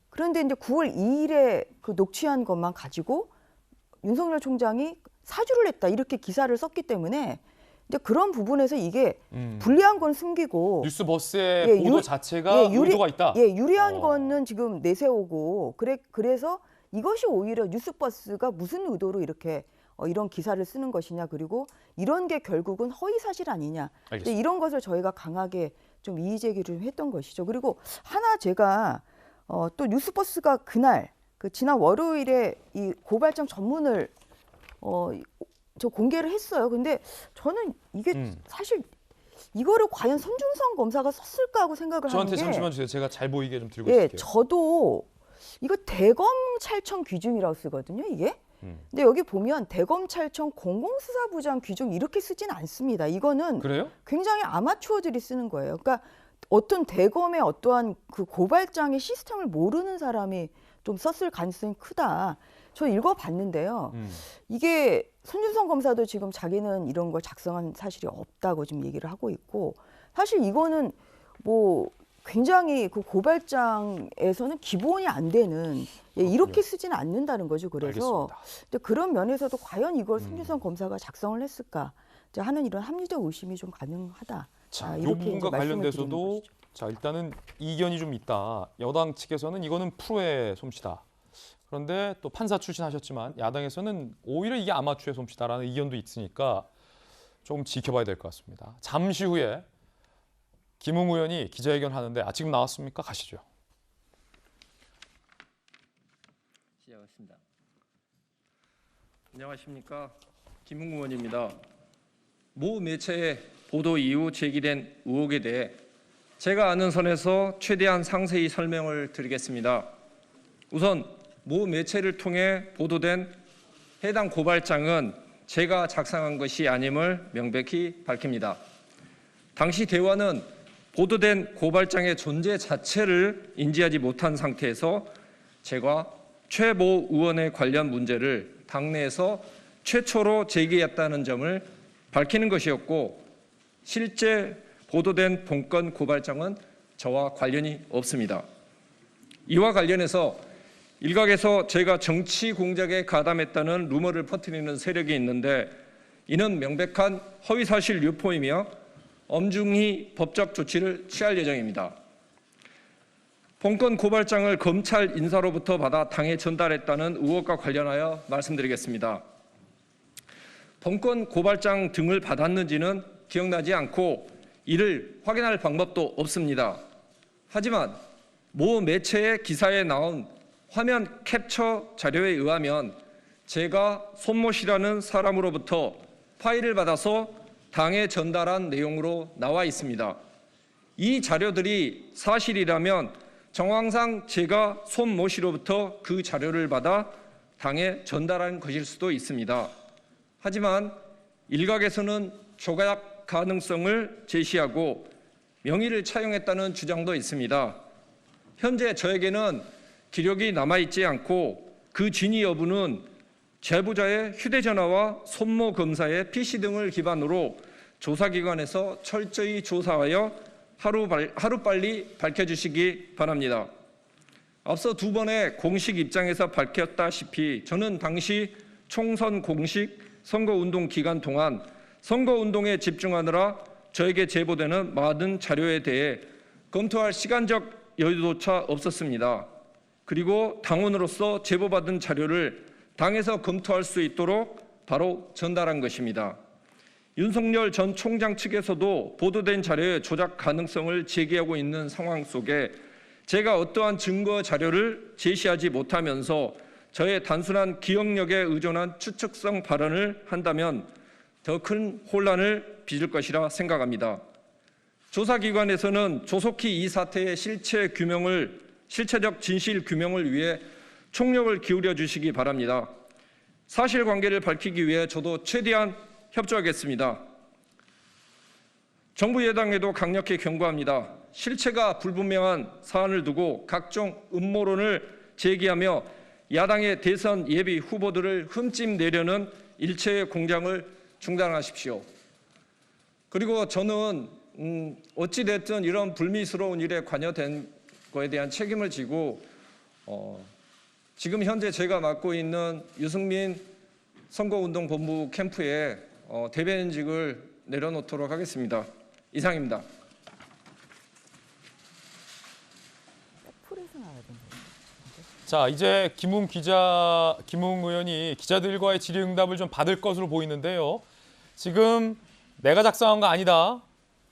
그런데 이제 9월 2일에 그 녹취한 것만 가지고 윤석열 총장이 사주를 했다, 이렇게 기사를 썼기 때문에 이제 그런 부분에서 이게 불리한 건 숨기고, 뉴스버스의 보도 자체가 의도가 있다. 유리한 거는 지금 내세우고, 그래서 이것이 오히려 뉴스버스가 무슨 의도로 이렇게 이런 기사를 쓰는 것이냐, 그리고 이런 게 결국은 허위 사실 아니냐, 이런 것을 저희가 강하게 좀 이의 제기를 했던 것이죠. 그리고 하나 제가 또 뉴스버스가 그날 지난 월요일에 이 고발장 전문을 저 공개를 했어요. 근데 저는 이게 사실 이거를 과연 손준성 검사가 썼을까 하고 생각을 하는 저한테 게, 잠시만 주세요. 제가 잘 보이게 좀 들고 있을게요. 저도 이거 대검찰청 규정이라고 쓰거든요, 이게. 근데 여기 보면 대검찰청 공공수사부장 규정 이렇게 쓰진 않습니다. 이거는 그래요? 굉장히 아마추어들이 쓰는 거예요. 그러니까 어떤 대검의 어떠한 그 고발장의 시스템을 모르는 사람이 좀 썼을 가능성이 크다. 저 읽어봤는데요. 이게 손준성 검사도 지금 자기는 이런 걸 작성한 사실이 없다고 지금 얘기를 하고 있고, 사실 이거는 뭐 굉장히 그 고발장에서는 기본이 안 되는, 이렇게 쓰지는 않는다는 거죠. 그래서 그런 면에서도 과연 이걸 손준성 검사가 작성을 했을까 하는 이런 합리적 의심이 좀 가능하다. 자, 이 부분과 관련돼서도 자, 일단은 이견이 좀 있다. 여당 측에서는 이거는 프로의 솜씨다. 그런데 또 판사 출신하셨지만 야당에서는 오히려 이게 아마추어의 솜씨다라는 의견도 있으니까 좀 지켜봐야 될 것 같습니다. 잠시 후에 김웅 의원이 기자회견 하는데 지금 나왔습니까? 가시죠. 시작하겠습니다. 안녕하십니까, 김웅 의원입니다. 모 매체의 보도 이후 제기된 의혹에 대해 제가 아는 선에서 최대한 상세히 설명을 드리겠습니다. 우선 모 매체를 통해 보도된 해당 고발장은 제가 작성한 것이 아님을 명백히 밝힙니다. 당시 대화는 보도된 고발장의 존재 자체를 인지하지 못한 상태에서 제가 최 모 의원의 관련 문제를 당내에서 최초로 제기했다는 점을 밝히는 것이었고, 실제 보도된 본건 고발장은 저와 관련이 없습니다. 이와 관련해서 일각에서 제가 정치 공작에 가담했다는 루머를 퍼뜨리는 세력이 있는데, 이는 명백한 허위사실 유포이며 엄중히 법적 조치를 취할 예정입니다. 본건 고발장을 검찰 인사로부터 받아 당에 전달했다는 의혹과 관련하여 말씀드리겠습니다. 본건 고발장 등을 받았는지는 기억나지 않고 이를 확인할 방법도 없습니다. 하지만 모 매체의 기사에 나온 화면 캡처 자료에 의하면 제가 손모 씨라는 사람으로부터 파일을 받아서 당에 전달한 내용으로 나와 있습니다. 이 자료들이 사실이라면 정황상 제가 손모 씨로부터 그 자료를 받아 당에 전달한 것일 수도 있습니다. 하지만 일각에서는 조작 가능성을 제시하고 명의를 차용했다는 주장도 있습니다. 현재 저에게는 기록이 남아있지 않고 그 진위 여부는 제보자의 휴대전화와 손모 검사의 PC 등을 기반으로 조사기관에서 철저히 조사하여 하루빨리 밝혀주시기 바랍니다. 앞서 두 번의 공식 입장에서 밝혔다시피 저는 당시 총선 공식 선거운동 기간 동안 선거운동에 집중하느라 저에게 제보되는 많은 자료에 대해 검토할 시간적 여유조차 없었습니다. 그리고 당원으로서 제보받은 자료를 당에서 검토할 수 있도록 바로 전달한 것입니다. 윤석열 전 총장 측에서도 보도된 자료의 조작 가능성을 제기하고 있는 상황 속에 제가 어떠한 증거 자료를 제시하지 못하면서 저의 단순한 기억력에 의존한 추측성 발언을 한다면 더 큰 혼란을 빚을 것이라 생각합니다. 조사기관에서는 조속히 이 사태의 실체적 진실 규명을 위해 총력을 기울여 주시기 바랍니다. 사실관계를 밝히기 위해 저도 최대한 협조하겠습니다. 정부 여당에도 강력히 경고합니다. 실체가 불분명한 사안을 두고 각종 음모론을 제기하며 야당의 대선 예비 후보들을 흠집내려는 일체의 공작을 중단하십시오. 그리고 저는 어찌됐든 이런 불미스러운 일에 관여된 거에 대한 책임을 지고 지금 현재 제가 맡고 있는 유승민 선거운동본부 캠프에 대변인직을 내려놓도록 하겠습니다. 이상입니다. 풀에서 나와야 된다. 자, 이제 김웅 의원이 기자들과의 질의응답을 좀 받을 것으로 보이는데요. 지금 내가 작성한 거 아니다.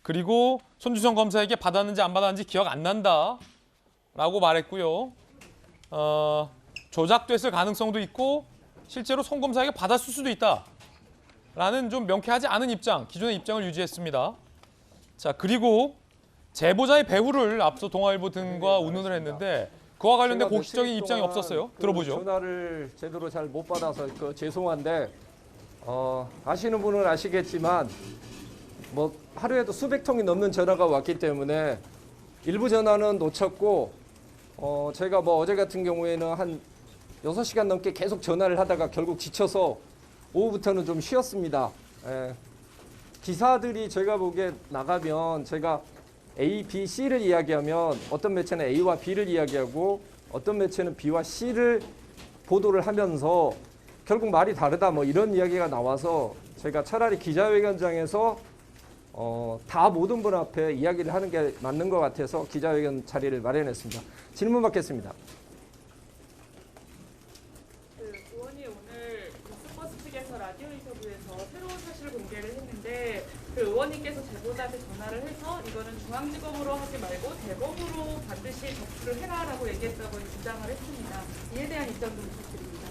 그리고 손주성 검사에게 받았는지 안 받았는지 기억 안 난다. 라고 말했고요. 조작됐을 가능성도 있고 실제로 손 검사에게 받았을 수도 있다. 라는 좀 명쾌하지 않은 입장, 기존의 입장을 유지했습니다. 자, 그리고 제보자의 배후를 앞서 동아일보 등과 운운을 했는데 그와 관련된 공식적인 입장이 없었어요. 들어보죠. 전화를 제대로 잘 못 받아서 죄송한데 아시는 분은 아시겠지만 뭐 하루에도 수백 통이 넘는 전화가 왔기 때문에 일부 전화는 놓쳤고 제가 뭐 어제 같은 경우에는 한 6시간 넘게 계속 전화를 하다가 결국 지쳐서 오후부터는 좀 쉬었습니다. 기사들이 제가 보기에 나가면 제가 A, B, C를 이야기하면 어떤 매체는 A와 B를 이야기하고 어떤 매체는 B와 C를 보도를 하면서 결국 말이 다르다 뭐 이런 이야기가 나와서 제가 차라리 기자회견장에서 다 모든 분 앞에 이야기를 하는 게 맞는 것 같아서 기자회견 자리를 마련했습니다. 질문 받겠습니다. 의원이 오늘 뉴스버스 측에서 라디오 인터뷰에서 새로운 사실 공개를 했는데 의원님께서 제보자한테 전화를 해서 이거는 중앙지검으로 하지 말고 대법으로 반드시 접수를 해라라고 얘기했다고 주장을 했습니다. 이에 대한 입장 좀 부탁드립니다.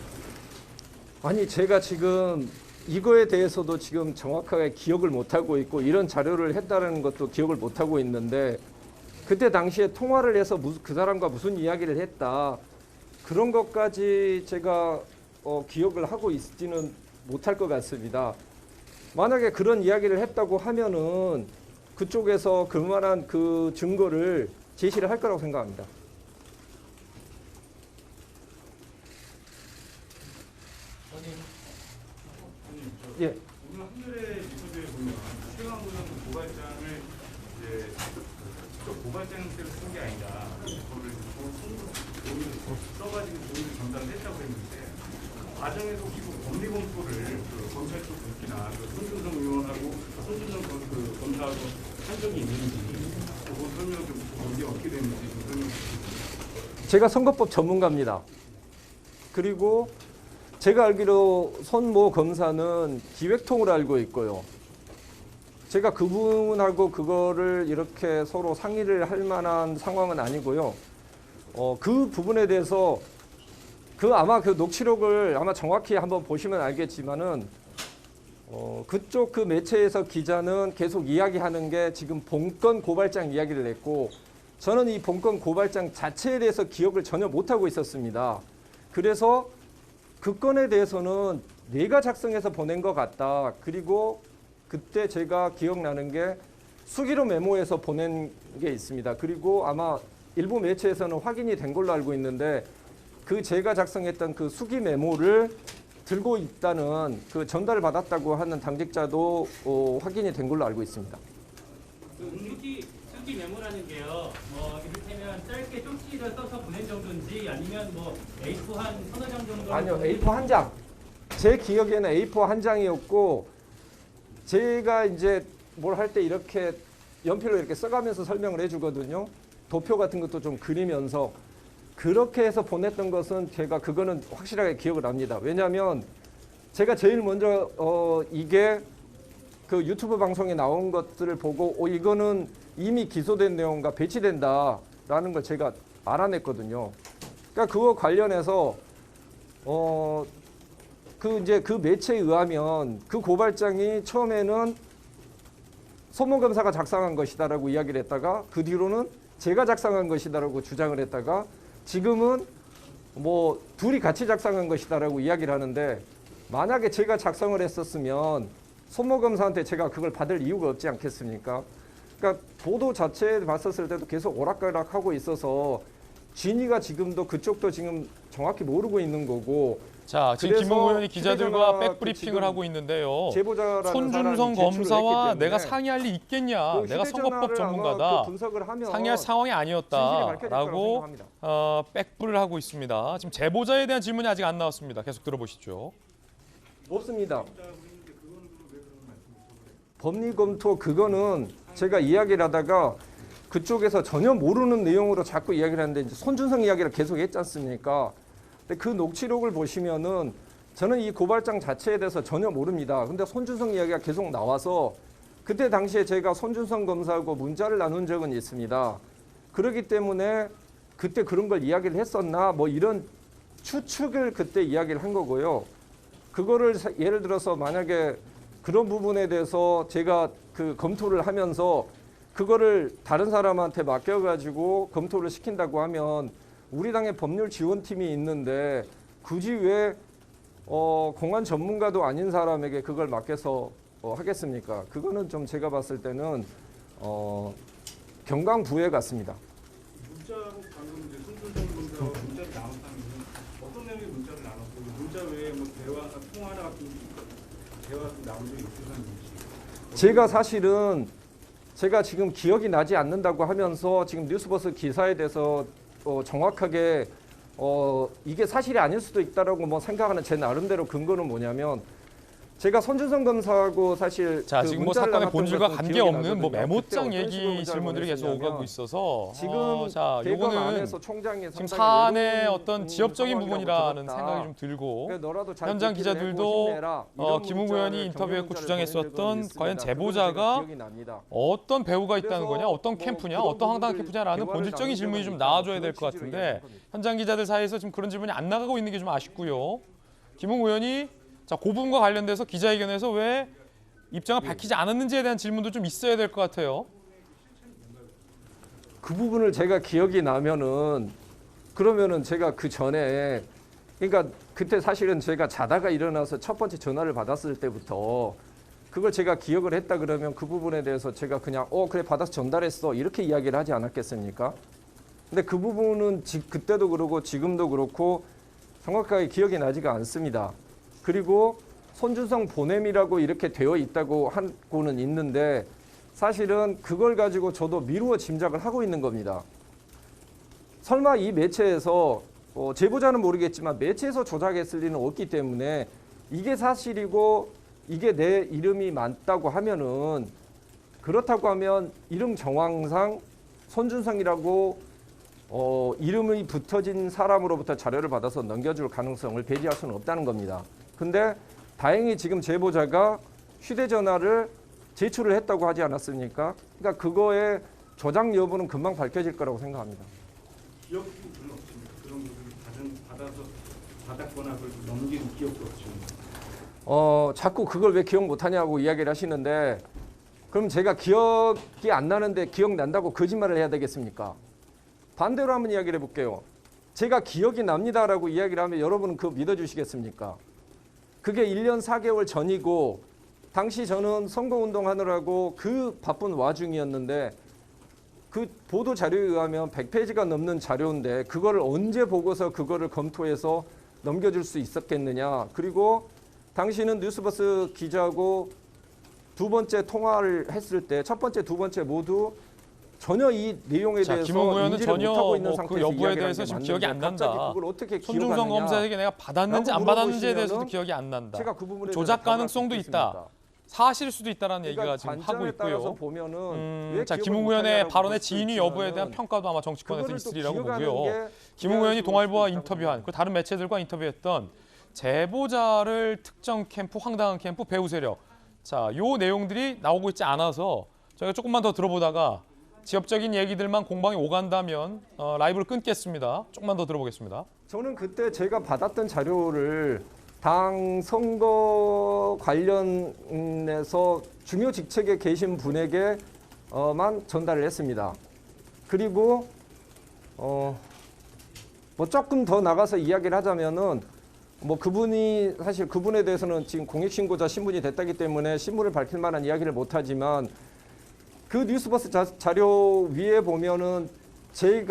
아니 제가 지금 이거에 대해서도 지금 정확하게 기억을 못하고 있고 이런 자료를 했다는 것도 기억을 못하고 있는데 그때 당시에 통화를 해서 그 사람과 무슨 이야기를 했다 그런 것까지 제가 기억을 하고 있지는 못할 것 같습니다. 만약에 그런 이야기를 했다고 하면은 그쪽에서 그만한 그 증거를 제시를 할 거라고 생각합니다. 예. 오늘 한겨레 뉴스에 보면 최강 의원 고발장을 이제 직접 고발장 형태로 쓴 게 아니라 그거를 써가지고 돈을 전달을 했다고 했는데 그 과정에서 혹시 법리 검토를 검찰 쪽 특히나 손준성 의원하고 손준성 검사하고 한 적이 있는지 그거 설명 좀 이게 어떻게 되는지 좀 설명 주시죠. 제가 선거법 전문가입니다. 그리고 제가 알기로 손모 검사는 기획통으로 알고 있고요. 제가 그분하고 그거를 이렇게 서로 상의를 할 만한 상황은 아니고요. 그 부분에 대해서 아마 그 녹취록을 아마 정확히 한번 보시면 알겠지만은 그쪽 그 매체에서 기자는 계속 이야기하는 게 지금 본건 고발장 이야기를 했고 저는 이 본건 고발장 자체에 대해서 기억을 전혀 못하고 있었습니다. 그래서 그 건에 대해서는 내가 작성해서 보낸 것 같다. 그리고 그때 제가 기억나는 게 수기로 메모해서 보낸 게 있습니다. 그리고 아마 일부 매체에서는 확인이 된 걸로 알고 있는데 그 제가 작성했던 그 수기 메모를 들고 있다는 그 전달을 받았다고 하는 당직자도 확인이 된 걸로 알고 있습니다. 수기 메모라는 게요. 이를테면 짧게 쪽지를 써서 보낸 정도인지 아니면 A4 한 서너 장 정도? 아니요, A4 한 장. 제 기억에는 A4 한 장이었고 제가 이제 뭘 할 때 이렇게 연필로 이렇게 써가면서 설명을 해주거든요. 도표 같은 것도 좀 그리면서 그렇게 해서 보냈던 것은 제가 그거는 확실하게 기억을 합니다. 왜냐하면 제가 제일 먼저 이게 그 유튜브 방송에 나온 것들을 보고 이거는 이미 기소된 내용과 배치된다라는 걸 제가 알아냈거든요. 그러니까 그거 관련해서 그 매체에 의하면 그 고발장이 처음에는 손모 검사가 작성한 것이다라고 이야기를 했다가 그 뒤로는 제가 작성한 것이다라고 주장을 했다가 지금은 둘이 같이 작성한 것이다라고 이야기를 하는데 만약에 제가 작성을 했었으면 손모 검사한테 제가 그걸 받을 이유가 없지 않겠습니까? 그러니까 보도 자체에 봤었을 때도 계속 오락가락하고 있어서 진위가 지금도 그쪽도 지금 정확히 모르고 있는 거고. 자, 지금 김웅 의원이 기자들과 백브리핑을 지금 하고 있는데요. 제보자라는 손준성 사람이 검사와 제출을 내가 했기 상의할 리 있겠냐? 그 내가 선거법 휴대전화를 전문가다. 아마 그 분석을 하면 상의할 상황이 진실이 밝혀질 아니었다라고 거라고 생각합니다. 백불을 하고 있습니다. 지금 제보자에 대한 질문이 아직 안 나왔습니다. 계속 들어보시죠. 없습니다. 법리 검토 그거는 제가 이야기를 하다가 그쪽에서 전혀 모르는 내용으로 자꾸 이야기를 하는데 이제 손준성 이야기를 계속 했지 않습니까? 근데 그 녹취록을 보시면은 저는 이 고발장 자체에 대해서 전혀 모릅니다. 근데 손준성 이야기가 계속 나와서 그때 당시에 제가 손준성 검사하고 문자를 나눈 적은 있습니다. 그렇기 때문에 그때 그런 걸 이야기를 했었나 이런 추측을 그때 이야기를 한 거고요. 그거를 예를 들어서 만약에 그런 부분에 대해서 제가 그 검토를 하면서 그거를 다른 사람한테 맡겨가지고 검토를 시킨다고 하면 우리 당의 법률 지원팀이 있는데 굳이 왜 공안 전문가도 아닌 사람에게 그걸 맡겨서 하겠습니까? 그거는 좀 제가 봤을 때는 경강부회 같습니다. 문자로 방금 이제 손준성 검사와 문자를 나눴다는 것은 어떤 내용의 문자를 나눴고 문자 외에 대화나 통화나 같은 대화가 나온 적이 있으신지. 제가 사실은 제가 지금 기억이 나지 않는다고 하면서 지금 뉴스버스 기사에 대해서 정확하게 이게 사실이 아닐 수도 있다라고 생각하는 제 나름대로 근거는 뭐냐면 제가 손준성 검사하고 사실 자, 그 지금 뭐 문자를 사건의 나눴던 본질과 것은 관계없는 기억이 뭐 나거든요. 메모장 그때 어떤 식으로 얘기 문자를 질문들이 계속 보냈냐면 오가고 있어서 지금 자, 대검 요거는 안에서 총장이 지금 상당히 사안의 외로운, 어떤 지엽적인 상황이라고 부분이라는 들었다. 생각이 좀 들고 그러니까 너라도 잘 현장 듣기를 해보고 기자들도 힘내라. 이런 김웅 문자를 의원이 인터뷰했고 경고 주장했었던 문자를 보낸 적은 과연 있습니다. 제보자가 그건 제가 기억이 납니다. 어떤 배우가 있다는 그래서 거냐, 어떤 뭐 캠프냐, 그런 어떤 황당 부분들 캠프냐라는 대화를 본질적인 질문이 좀 나누려고 나와줘야 될 것 그런 취지로 같은데 이야기한 겁니다. 현장 기자들 사이에서 지금 그런 질문이 안 나가고 있는 게 좀 아쉽고요. 김웅 의원이 자, 그 부분과 관련돼서 기자회견에서 왜 입장을 밝히지 않았는지에 대한 질문도 좀 있어야 될 것 같아요. 그 부분을 제가 기억이 나면은 그러면은 제가 그 전에 그러니까 그때 사실은 제가 자다가 일어나서 첫 번째 전화를 받았을 때부터 그걸 제가 기억을 했다 그러면 그 부분에 대해서 제가 그냥 그래 받아서 전달했어 이렇게 이야기를 하지 않았겠습니까? 근데 그 부분은 그때도 그러고 지금도 그렇고 정확하게 기억이 나지가 않습니다. 그리고 손준성 보냄이라고 이렇게 되어 있다고 하고는 있는데 사실은 그걸 가지고 저도 미루어 짐작을 하고 있는 겁니다. 설마 이 매체에서 제보자는 모르겠지만 매체에서 조작했을 리는 없기 때문에 이게 사실이고 이게 내 이름이 맞다고 하면은 그렇다고 하면 이름 정황상 손준성이라고 이름이 붙어진 사람으로부터 자료를 받아서 넘겨줄 가능성을 배제할 수는 없다는 겁니다. 근데 다행히 지금 제보자가 휴대전화를 제출을 했다고 하지 않았습니까? 그러니까 그거의 조작 여부는 금방 밝혀질 거라고 생각합니다. 기억도 별로 없습니다. 그런 것을 받아서 받았거나 그걸 넘긴 기억도 없죠. 자꾸 그걸 왜 기억 못하냐고 이야기를 하시는데 그럼 제가 기억이 안 나는데 기억난다고 거짓말을 해야 되겠습니까? 반대로 한번 이야기를 해볼게요. 제가 기억이 납니다라고 이야기를 하면 여러분은 그거 믿어주시겠습니까? 그게 1년 4개월 전이고 당시 저는 선거운동하느라고 그 바쁜 와중이었는데 그 보도 자료에 의하면 100페이지가 넘는 자료인데 그거를 언제 보고서 그거를 검토해서 넘겨줄 수 있었겠느냐. 그리고 당시는 뉴스버스 기자하고 두 번째 통화를 했을 때 첫 번째, 두 번째 모두 전혀 이 내용에 자, 대해서 김웅 의원은 인지를 전혀 못하고 있는 그 상태에서 여부에 이야기를 대해서 하는 게 지금 기억이 안 맞는데 난다. 갑자기 그걸 어떻게 손준성 기억하느냐. 검사에게 내가 받았는지 안 라고 받았는지에 물어보시면은 대해서도 기억이 안 난다. 제가 그 부분에 조작 대해서 가능성도 답을 있다. 드리겠습니다. 사실일 수도 있다라는 그러니까 얘기가 지금 하고 관점에 따라서 있고요. 보면은 왜 자, 기억을 김웅 의원의 못하냐라고 발언의 볼 수도 진위 여부에 있지만은 대한 평가도 아마 정치권에서 그거를 또 있으리라고 기억하는 보고요. 게 김웅 의원이 중요할 동아일보와 수도 있다고 인터뷰한 봅니다. 그 다른 매체들과 인터뷰했던 제보자를 특정 캠프, 황당한 캠프, 배후 세력. 자, 요 내용들이 나오고 있지 않아서 저희가 조금만 더 들어보다가 지역적인 얘기들만 공방이 오간다면 라이브를 끊겠습니다. 조금만 더 들어보겠습니다. 저는 그때 제가 받았던 자료를 당 선거 관련해서 중요 직책에 계신 분에게만 전달을 했습니다. 그리고 뭐 조금 더 나가서 이야기를 하자면은 뭐 그분이 사실 그분에 대해서는 지금 공익신고자 신분이 됐다기 때문에 신분을 밝힐 만한 이야기를 못하지만 그 뉴스버스 자료 위에 보면은 제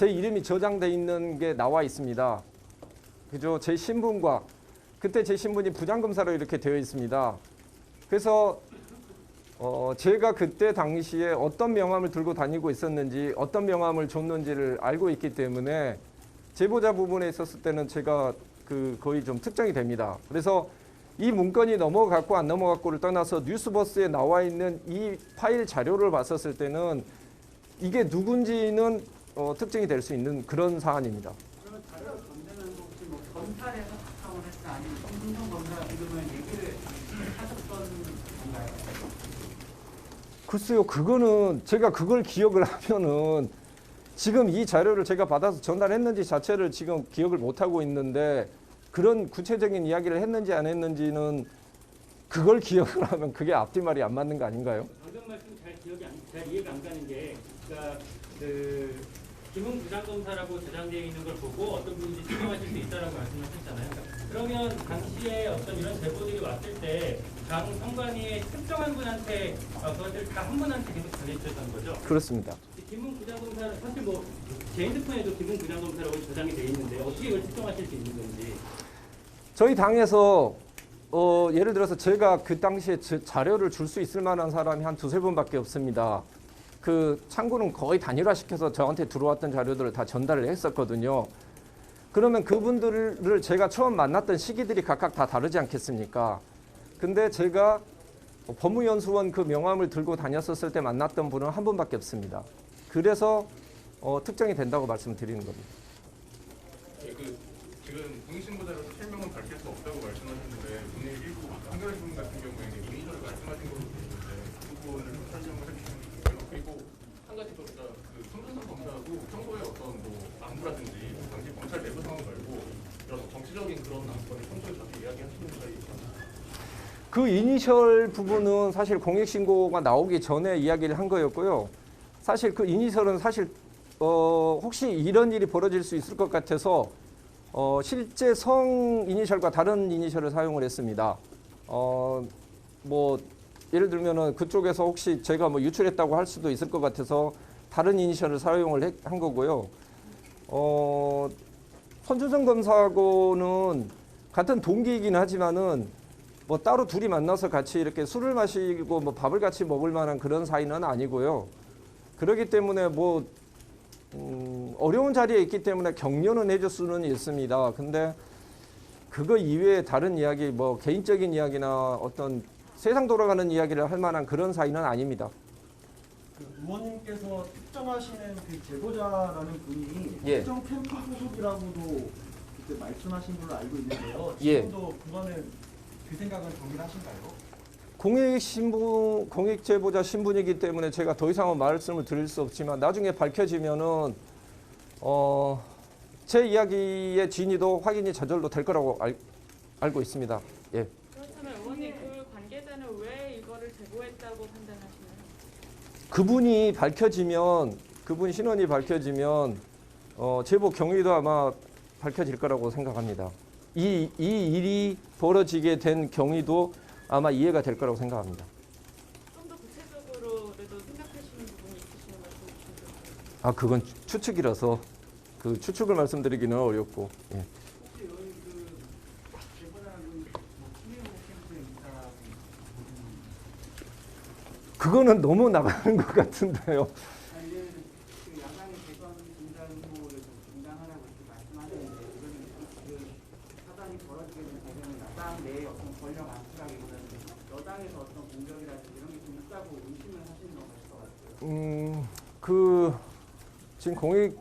이름이 저장돼 있는 게 나와 있습니다. 그죠? 제 신분과 그때 제 신분이 부장검사로 이렇게 되어 있습니다. 그래서 제가 그때 당시에 어떤 명함을 들고 다니고 있었는지 어떤 명함을 줬는지를 알고 있기 때문에 제보자 부분에 있었을 때는 제가 거의 좀 특정이 됩니다. 그래서 이 문건이 넘어갔고 안 넘어갔고를 떠나서 뉴스버스에 나와 있는 이 파일 자료를 봤었을 때는 이게 누군지는 특정이 될 수 있는 그런 사안입니다. 그러면 자료를 건네는 혹시 뭐 검찰에서 작성을 했다 아니면 손준성 검사 이름을 얘기를 하셨던 건가요? 글쎄요, 그거는 제가 그걸 기억을 하면은 지금 이 자료를 제가 받아서 전달했는지 자체를 지금 기억을 못 하고 있는데 그런 구체적인 이야기를 했는지 안 했는지는 그걸 기억을 하면 그게 앞뒤말이 안 맞는 거 아닌가요? 방금 말씀 잘 이해가 안 가는 게 그러니까 그 김웅 부장검사라고 저장되어 있는 걸 보고 어떤 분인지 추정하실 수 있다라고 말씀하셨잖아요. 그러면 당시에 어떤 이런 제보들이 왔을 때 당 선관위의 특정한 분한테 그것들 다 한 분한테 계속 전해주셨던 거죠? 그렇습니다. 김웅 부장검사는 사실 뭐 제 핸드폰에도 김웅 부장검사라고 저장이 돼 있는데 어떻게 이걸 특정하실 수 있는 건지. 저희 당에서 예를 들어서 제가 그 당시에 자료를 줄 수 있을 만한 사람이 한 두세 분밖에 없습니다. 그 창구는 거의 단일화시켜서 저한테 들어왔던 자료들을 다 전달을 했었거든요. 그러면 그분들을 제가 처음 만났던 시기들이 각각 다 다르지 않겠습니까? 근데 제가 법무연수원 그 명함을 들고 다녔었을 때 만났던 분은 한 분밖에 없습니다. 그래서 특정이 된다고 말씀드리는 겁니다. 지금 공익신고자로서 실명은 밝힐 수 없다고 말씀하셨는데 오늘 일부 한겨레 신문 같은 경우에는 이니셜을 말씀하신 걸로 보이는데 그 부분을 좀 설명을 해주시면 그리고 한 가지 더 그 손준성 검사하고 평소에 어떤 뭐 안부라든지 당시 검찰 내부 상황 말고 이런 정치적인 그런 안건을 평소에 저한테 이야기하시는 사이 있잖아요. 그 이니셜 부분은 사실 공익신고가 나오기 전에 이야기를 한 거였고요. 사실 그 이니셜은 사실 혹시 이런 일이 벌어질 수 있을 것 같아서 실제 성 이니셜과 다른 이니셜을 사용을 했습니다. 뭐 예를 들면은 그쪽에서 혹시 제가 뭐 유출했다고 할 수도 있을 것 같아서 다른 이니셜을 사용을 한 거고요. 손준성 검사하고는 같은 동기이긴 하지만은 뭐 따로 둘이 만나서 같이 이렇게 술을 마시고 뭐 밥을 같이 먹을 만한 그런 사이는 아니고요. 그렇기 때문에 뭐 어려운 자리에 있기 때문에 격려는 해줄 수는 있습니다. 근데 그거 이외에 다른 이야기, 뭐 개인적인 이야기나 어떤 세상 돌아가는 이야기를 할 만한 그런 사이는 아닙니다. 그 의원님께서 특정하시는 그 제보자라는 분이 예. 특정 캠프 소속이라고도 그때 말씀하신 걸로 알고 있는데요. 예. 지금도 그거는 그 생각은 동일하신가요? 공익 제보자 신분이기 때문에 제가 더 이상은 말씀을 드릴 수 없지만 나중에 밝혀지면은 제 이야기의 진위도 확인이 저절로 될 거라고 알고 있습니다. 예. 그렇다면 의원님 그 관계자는 왜 이거를 제보했다고 판단하시나요? 그분이 밝혀지면 그분 신원이 밝혀지면 제보 경위도 아마 밝혀질 거라고 생각합니다. 이 일이 벌어지게 된 경위도 아마 이해가 될 거라고 생각합니다. 좀 더 구체적으로라도 생각하시는 부분이 있으시면 말씀해 주시면 아 그건 추측이라서 그 추측을 말씀드리기는 어렵고. 예. 혹시 의원님 그 제보자는 뭐 김혜호 캠프에 있다 그거는 너무 나가는 것 같은데요. 아니 그 야당의 대선 중단 후보를 좀 중단하라고 이렇게 말씀하셨는데 이거는 그 사단이 벌어지게 된 배경은 야당 내의 어떤 권력 압수라기보다는 여당에서 어떤 공격이라든지 이런 게 좀 있다고 의심을 하시는 것 같아요. 그 지금 공익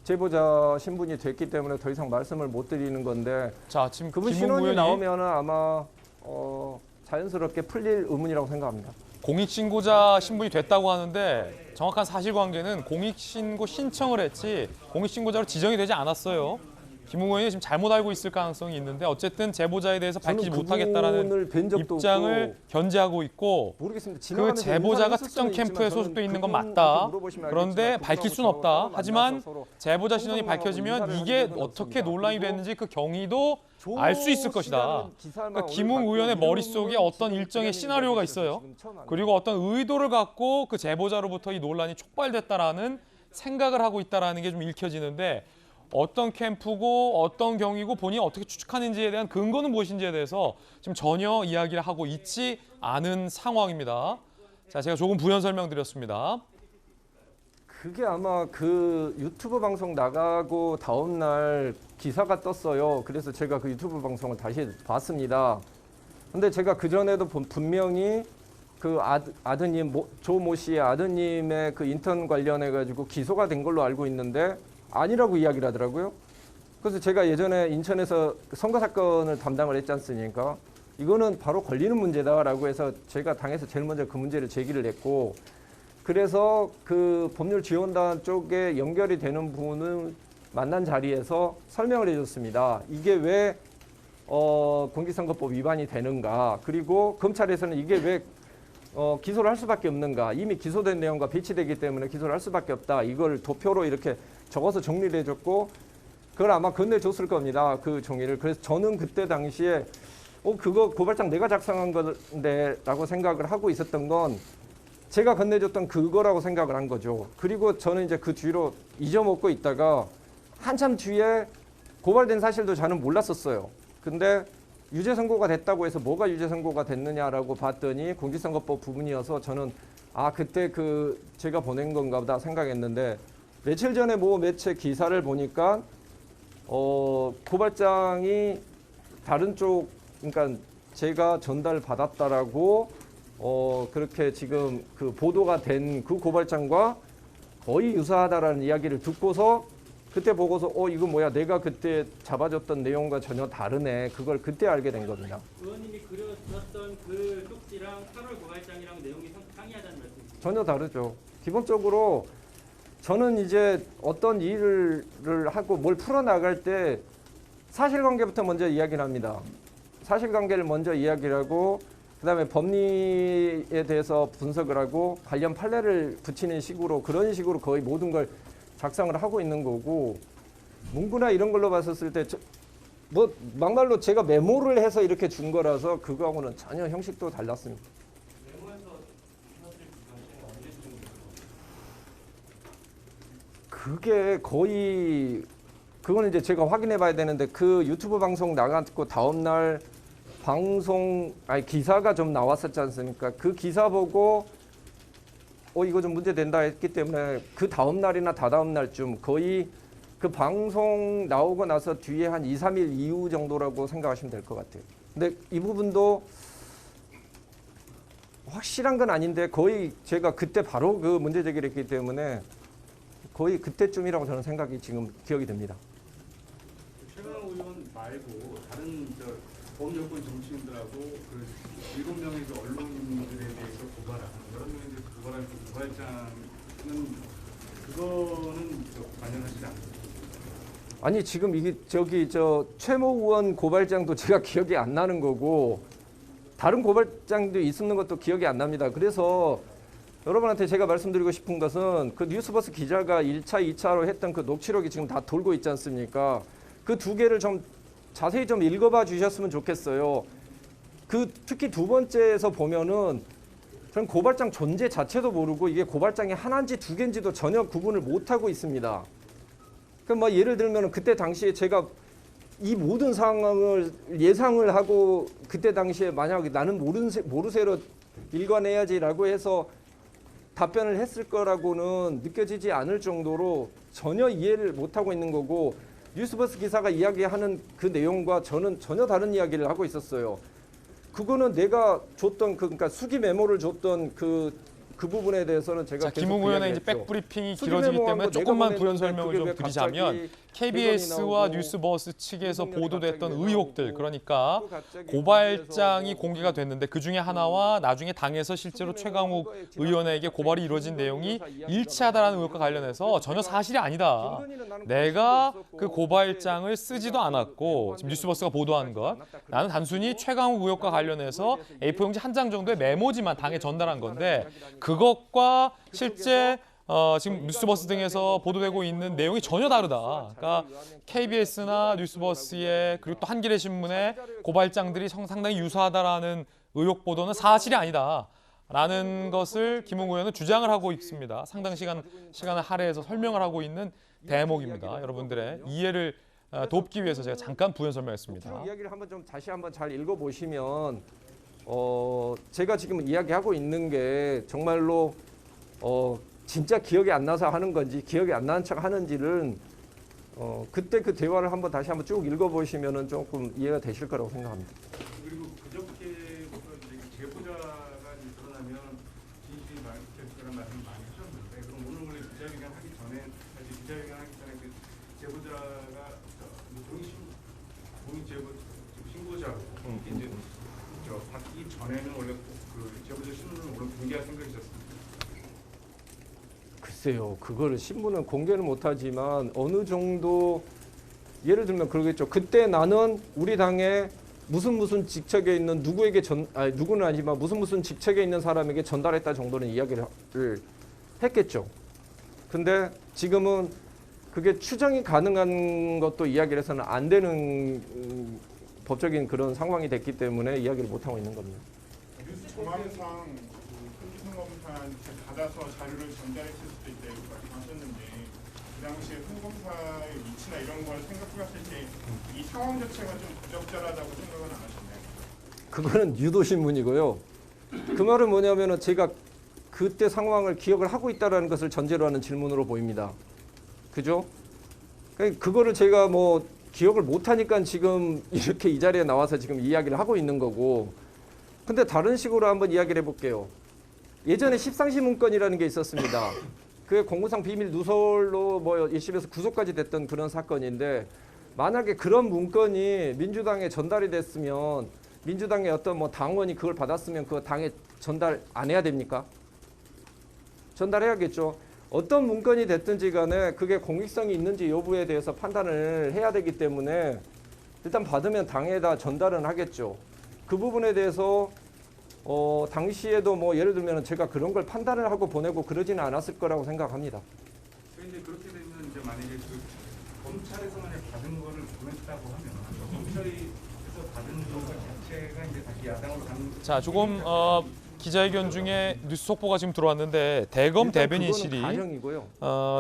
제보자 신분이 됐기 때문에 더 이상 말씀을 못 드리는 건데 자, 지금 그분 김웅 신원이 의원이 나오면은 아마 자연스럽게 풀릴 의문이라고 생각합니다. 공익신고자 신분이 됐다고 하는데 정확한 사실관계는 공익신고 신청을 했지 공익신고자로 지정이 되지 않았어요. 김웅 의원이 지금 잘못 알고 있을 가능성이 있는데 어쨌든 제보자에 대해서 밝히지 저는 못하겠다라는 그분을 뵌 적도 입장을 없고 견제하고 있고 모르겠습니다. 그 지나가면서 제보자가 인사를 했을 특정 수는 캠프에 있지만 소속돼 있는 건 그분한테 맞다. 물어보시면 그런데 알겠지만 밝힐 수는 그분하고 없다. 서로 하지만 만나서 서로 제보자 신원이 성성하고 밝혀지면 인사를 이게 한 적은 어떻게 없습니다. 논란이 그리고 됐는지 그 경위도 알 수 있을 것이다. 그러니까 김웅 의원의 머릿속에 어떤 일정의 시나리오가 있어요. 그리고 어떤 의도를 갖고 그 제보자로부터 이 논란이 촉발됐다라는 생각을 하고 있다라는 게 좀 읽혀지는데 어떤 캠프고 어떤 경위고 본인이 어떻게 추측하는지에 대한 근거는 무엇인지에 대해서 지금 전혀 이야기를 하고 있지 않은 상황입니다. 자, 제가 조금 부연 설명드렸습니다. 그게 아마 그 유튜브 방송 나가고 다음 날 기사가 떴어요. 그래서 제가 그 유튜브 방송을 다시 봤습니다. 근데 제가 그 전에도 분명히 그 아드님 조 모 씨의 아드님의 그 인턴 관련해 가지고 기소가 된 걸로 알고 있는데 아니라고 이야기를 하더라고요. 그래서 제가 예전에 인천에서 선거 사건을 담당을 했지 않습니까? 이거는 바로 걸리는 문제다라고 해서 제가 당에서 제일 먼저 그 문제를 제기를 했고 그래서 그 법률 지원단 쪽에 연결이 되는 분을 만난 자리에서 설명을 해줬습니다. 이게 왜 공직선거법 위반이 되는가? 그리고 검찰에서는 이게 왜 기소를 할 수밖에 없는가? 이미 기소된 내용과 배치되기 때문에 기소를 할 수밖에 없다. 이걸 도표로 이렇게 적어서 정리를 해줬고 그걸 아마 건네줬을 겁니다. 그 종이를. 그래서 저는 그때 당시에 그거 고발장 내가 작성한 건데 라고 생각을 하고 있었던 건 제가 건네줬던 그거라고 생각을 한 거죠. 그리고 저는 이제 그 뒤로 잊어먹고 있다가 한참 뒤에 고발된 사실도 저는 몰랐었어요. 근데 유죄 선고가 됐다고 해서 뭐가 유죄 선고가 됐느냐라고 봤더니 공직선거법 부분이어서 저는 그때 그 제가 보낸 건가 보다 생각했는데 며칠 전에 뭐 매체 기사를 보니까 고발장이 다른 쪽 그러니까 제가 전달받았다라고 그렇게 지금 그 보도가 된 그 고발장과 거의 유사하다라는 이야기를 듣고서 그때 보고서 이거 뭐야, 내가 그때 잡아줬던 내용과 전혀 다르네. 그걸 그때 알게 된 겁니다. 의원님이 그려주셨던 그 쪽지랑 8월 고발장이랑 내용이 상이하다는 말씀이시죠? 전혀 다르죠. 기본적으로 저는 이제 어떤 일을 하고 뭘 풀어나갈 때 사실관계부터 먼저 이야기를 합니다. 사실관계를 먼저 이야기를 하고 그다음에 법리에 대해서 분석을 하고 관련 판례를 붙이는 식으로 그런 식으로 거의 모든 걸 작성을 하고 있는 거고, 문구나 이런 걸로 봤었을 때 뭐 막말로 제가 메모를 해서 이렇게 준 거라서 그거하고는 전혀 형식도 달랐습니다. 그게 거의 그거는 이제 제가 확인해 봐야 되는데, 그 유튜브 방송 나갔고 다음 날 기사가 좀 나왔었지 않습니까? 그 기사 보고 이거 좀 문제 된다 했기 때문에 그 다음 날이나 다다음 날쯤 거의 그 방송 나오고 나서 뒤에 한 2, 3일 이후 정도라고 생각하시면 될 것 같아요. 근데 이 부분도 확실한 건 아닌데 거의 제가 그때 바로 그 문제 제기를 했기 때문에 거의 그때쯤이라고 저는 생각이 지금 기억이 됩니다. 최강욱 의원 말고 다른 범여권 정치인들하고 그 7명의 그 언론인들에 대해서 고발하는 여러 명에 대해서 고발할 그 고발장은 그거는 관련하시지 않습니까? 아니 지금 이게 최모 의원 고발장도 제가 기억이 안 나는 거고 다른 고발장도 있는 것도 기억이 안 납니다. 그래서 여러분한테 제가 말씀드리고 싶은 것은 그 뉴스버스 기자가 1차, 2차로 했던 그 녹취록이 지금 다 돌고 있지 않습니까? 그 두 개를 좀 자세히 좀 읽어봐 주셨으면 좋겠어요. 그 특히 두 번째에서 보면은 저는 고발장 존재 자체도 모르고 이게 고발장이 하나인지 두 개인지도 전혀 구분을 못하고 있습니다. 그럼 뭐 예를 들면 그때 당시에 제가 이 모든 상황을 예상을 하고 그때 당시에 만약에 나는 모르쇠로 읽어내야지라고 해서 답변을 했을 거라고는 느껴지지 않을 정도로 전혀 이해를 못하고 있는 거고, 뉴스버스 기사가 이야기하는 그 내용과 저는 전혀 다른 이야기를 하고 있었어요. 그거는 내가 줬던 그러니까 수기 메모를 줬던 그 부분에 대해서는 제가 김웅 의원의 이제 백브리핑이 길어지기 때문에 조금만 부연 설명을 좀 드리자면 KBS와 뉴스버스 측에서 보도됐던 의혹들, 그러니까 고발장이 공개가 됐는데 그중에 하나와 나중에 당에서 실제로 최강욱 의원에게 고발이 이루어진 내용이 일치하다라는 의혹과 관련해서 전혀 사실이 아니다. 내가 그 고발장을 쓰지도 않았고 지금 뉴스버스가 보도한 것, 나는 단순히 최강욱 의혹과 관련해서 A4 용지 한 장 정도의 메모지만 당에 전달한 건데 그것과 실제 지금 뉴스버스 등에서 보도되고 있는 내용이 전혀 다르다. 그러니까 KBS나 뉴스버스의 그리고 또 한겨레 신문의 고발장들이 상당히 유사하다라는 의혹 보도는 사실이 아니다라는 것을 김웅 의원은 주장을 하고 있습니다. 상당 시간을 할애해서 설명을 하고 있는 대목입니다. 여러분들의 이해를 돕기 위해서 제가 잠깐 부연 설명했습니다. 이야기를 한번 좀 다시 한번 잘 읽어보시면 제가 지금 이야기하고 있는 게 정말로 진짜 기억이 안 나서 하는 건지 기억이 안 나는 척 하는지는 그때 그 대화를 다시 한번 쭉 읽어보시면은 조금 이해가 되실 거라고 생각합니다. 그리고 그저께부터 이제 제보자가 드러나면 진실이 밝혀질 거라는 말씀을 많이 하셨는데, 그럼 오늘 원래 기자회견 하기 전에 그 제보자가 공익 제보 신고자고 이제 받기 전에는 원래 그 제보자 신문을 오늘 공개할 생각이 있었습니다. 글쎄요, 그거를 신문은 공개를 못하지만 어느 정도 예를 들면 그러겠죠. 그때 나는 우리 당에 무슨 직책에 있는 누구에게 누구는 아니지만 무슨 직책에 있는 사람에게 전달했다 정도는 이야기를 했겠죠. 근데 지금은 그게 추정이 가능한 것도 이야기를 해서는 안 되는 법적인 그런 상황이 됐기 때문에 이야기를 못 하고 있는 겁니다. 뉴스 정황상 손준성 검사한테 받아서 자료를 전달했을 수도 있다 이렇게 말씀하셨는데, 그 당시에 손 검사의 위치나 이런 걸 생각해봤을 때 이 상황 자체가 좀 부적절하다고 생각은 안 하셨나요? 그거는 유도신문이고요. 그 말은 뭐냐면은 제가 그때 상황을 기억을 하고 있다라는 것을 전제로 하는 질문으로 보입니다. 그죠? 그거를 제가 뭐 기억을 못하니까 지금 이렇게 이 자리에 나와서 지금 이야기를 하고 있는 거고. 근데 다른 식으로 한번 이야기를 해볼게요. 예전에 십상시 문건이라는 게 있었습니다. 그게 공무상 비밀 누설로 뭐 1심에서 구속까지 됐던 그런 사건인데, 만약에 그런 문건이 민주당에 전달이 됐으면 민주당의 어떤 뭐 당원이 그걸 받았으면 그 당에 전달 안 해야 됩니까? 전달해야겠죠. 어떤 문건이 됐든지 간에 그게 공익성이 있는지 여부에 대해서 판단을 해야 되기 때문에 일단 받으면 당에다 전달은 하겠죠. 그 부분에 대해서 당시에도 뭐 예를 들면 제가 그런 걸 판단을 하고 보내고 그러지는 않았을 거라고 생각합니다. 그런데 그렇게 되면 이제 만약에 그 검찰에서 만약 받은 거를 보냈다고 하면 검찰에서 받은 거 자체가 이제 다시 야당으로 가는. 자, 조금 기자회견 중에 뉴스 속보가 지금 들어왔는데 대검 대변인실이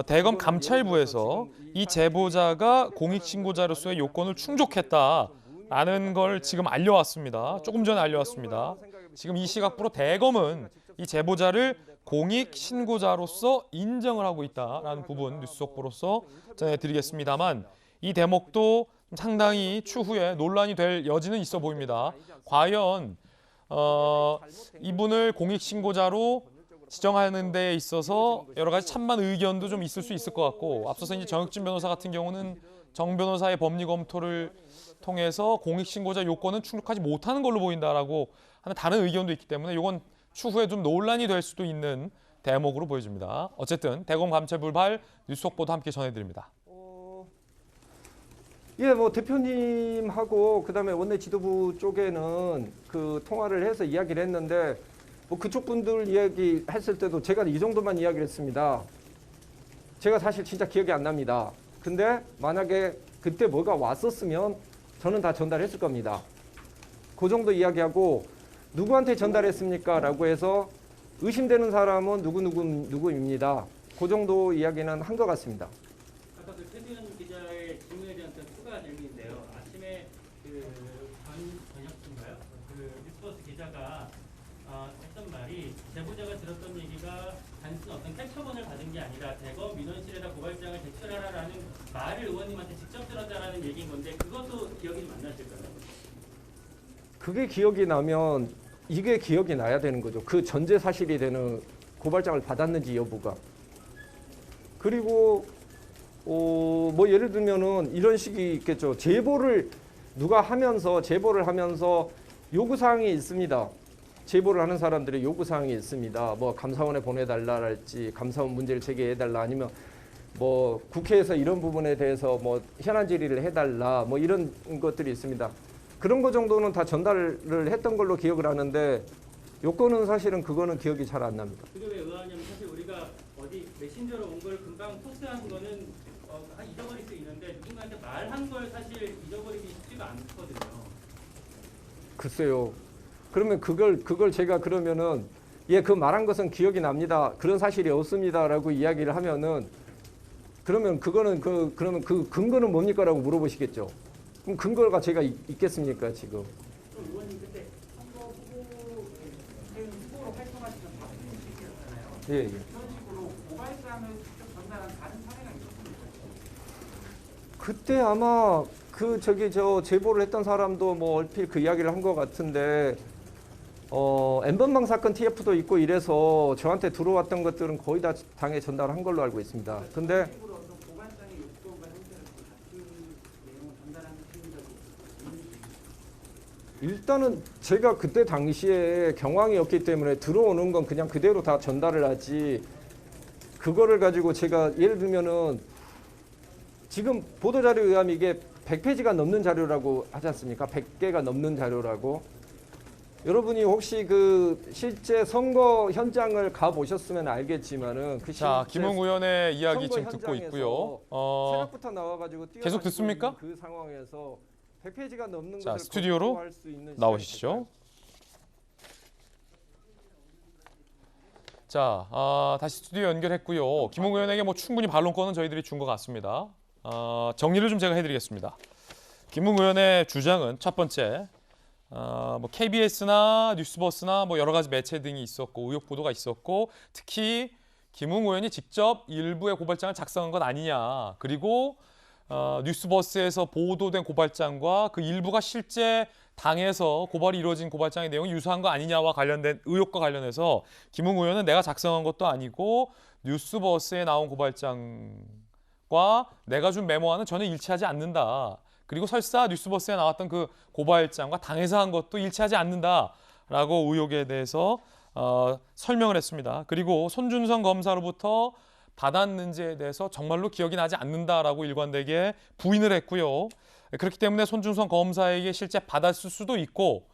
대검 감찰부에서 이 제보자가 공익신고자로서의 요건을 충족했다라는 걸 지금 알려왔습니다. 조금 전에 알려왔습니다. 지금 이 시각부로 대검은 이 제보자를 공익신고자로서 인정을 하고 있다라는 부분 뉴스 속보로서 전해드리겠습니다만, 이 대목도 상당히 추후에 논란이 될 여지는 있어 보입니다. 과연 이분을 공익신고자로 지정하는 데 있어서 여러 가지 찬반 의견도 좀 있을 수 있을 것 같고, 앞서서 이제 정혁진 변호사 같은 경우는 정 변호사의 법리 검토를 통해서 공익신고자 요건은 충족하지 못하는 걸로 보인다라고 하는 다른 의견도 있기 때문에 이건 추후에 좀 논란이 될 수도 있는 대목으로 보여집니다. 어쨌든 대검 감찰부발 뉴스 속보도 함께 전해드립니다. 예, 뭐 대표님하고 그다음에 원내 지도부 쪽에는 그 통화를 해서 이야기를 했는데, 뭐 그쪽 분들 이야기했을 때도 제가 이 정도만 이야기를 했습니다. 제가 사실 진짜 기억이 안 납니다. 근데 만약에 그때 뭐가 왔었으면 저는 다 전달했을 겁니다. 그 정도 이야기하고, 누구한테 전달했습니까? 라고 해서 의심되는 사람은 누구입니다. 그 정도 이야기는 한 것 같습니다. 아까 그 최수현 기자의 질문에 대한 추가 질문인데요. 아침에 저녁인가요? 그 뉴스버스 기자가 했던 말이, 제보자가 들었던 얘기가 단순 어떤 캡처본을 받은 게 아니라 대검 민원실에다 고발장을 제출하라라는 말을 의원님한테 직접 들었다라는 얘기인 건데, 그것도 기억이 좀 안 나실까요? 그게 기억이 나면 이게 기억이 나야 되는 거죠. 그 전제 사실이 되는 고발장을 받았는지 여부가. 그리고 뭐 예를 들면은 이런 식이 있겠죠. 제보를 하면서 요구사항이 있습니다. 제보를 하는 사람들의 요구사항이 있습니다. 뭐 감사원에 보내달라랄지, 감사원 문제를 제기해달라, 아니면 뭐 국회에서 이런 부분에 대해서 뭐 현안 질의를 해달라, 뭐 이런 것들이 있습니다. 그런 거 정도는 다 전달을 했던 걸로 기억을 하는데, 요건은 사실은 그거는 기억이 잘 안 납니다. 그게 왜 의아하냐면, 사실 우리가 어디 메신저로 온 걸 금방 토스한 거는 잊어버릴 수 있는데, 누군가한테 말한 걸 사실 잊어버리기 쉽지가 않거든요. 글쎄요. 그러면 그걸 제가 그러면은, 예, 그 말한 것은 기억이 납니다. 그런 사실이 없습니다라고 이야기를 하면은, 그러면 그거는 그러면 그 근거는 뭡니까라고 물어보시겠죠. 그럼 근거가 제가 있겠습니까 지금? 그럼 의원님 그때 선거 후보로 활동하시던 박수민 씨였잖아요. 예. 그런 식으로 고발장을 직접 전달한 다른 사례가 있었습니까? 그때 아마 저 제보를 했던 사람도 뭐 얼핏 그 이야기를 한 것 같은데, N번방 사건 TF도 있고 이래서 저한테 들어왔던 것들은 거의 다 당에 전달한 걸로 알고 있습니다. 근데 일단은 제가 그때 당시에 경황이 없기 때문에 들어오는 건 그냥 그대로 다 전달을 하지, 그거를 가지고 제가 예를 들면은 지금 보도자료에 의하면 이게 100페이지가 넘는 자료라고 하지 않습니까? 100개가 넘는 자료라고. 여러분이 혹시 그 실제 선거 현장을 가보셨으면 알겠지만은, 그 자, 김웅 의원의 이야기 지금 듣고 있고요. 새벽부터 나와가지고 계속 듣습니까? 그 상황에서 100페이지가 넘는 자, 것을 스튜디오로 검토할 수 있는 나오시죠. 자, 다시 스튜디오 연결했고요. 김웅 의원에게 뭐 충분히 반론권은 저희들이 준 것 같습니다. 정리를 좀 제가 해드리겠습니다. 김웅 의원의 주장은 첫 번째, 뭐 KBS나 뉴스버스나 뭐 여러 가지 매체 등이 있었고 의혹 보도가 있었고, 특히 김웅 의원이 직접 일부의 고발장을 작성한 것 아니냐. 그리고 뉴스버스에서 보도된 고발장과 그 일부가 실제 당에서 고발이 이루어진 고발장의 내용이 유사한 거 아니냐와 관련된 의혹과 관련해서 김웅 의원은 내가 작성한 것도 아니고 뉴스버스에 나온 고발장과 내가 준 메모와는 전혀 일치하지 않는다. 그리고 설사 뉴스버스에 나왔던 그 고발장과 당에서 한 것도 일치하지 않는다라고 의혹에 대해서 설명을 했습니다. 그리고 손준성 검사로부터 받았는지에 대해서 정말로 기억이 나지 않는다라고 일관되게 부인을 했고요. 그렇기 때문에 손준성 검사에게 실제 받았을 수도 있고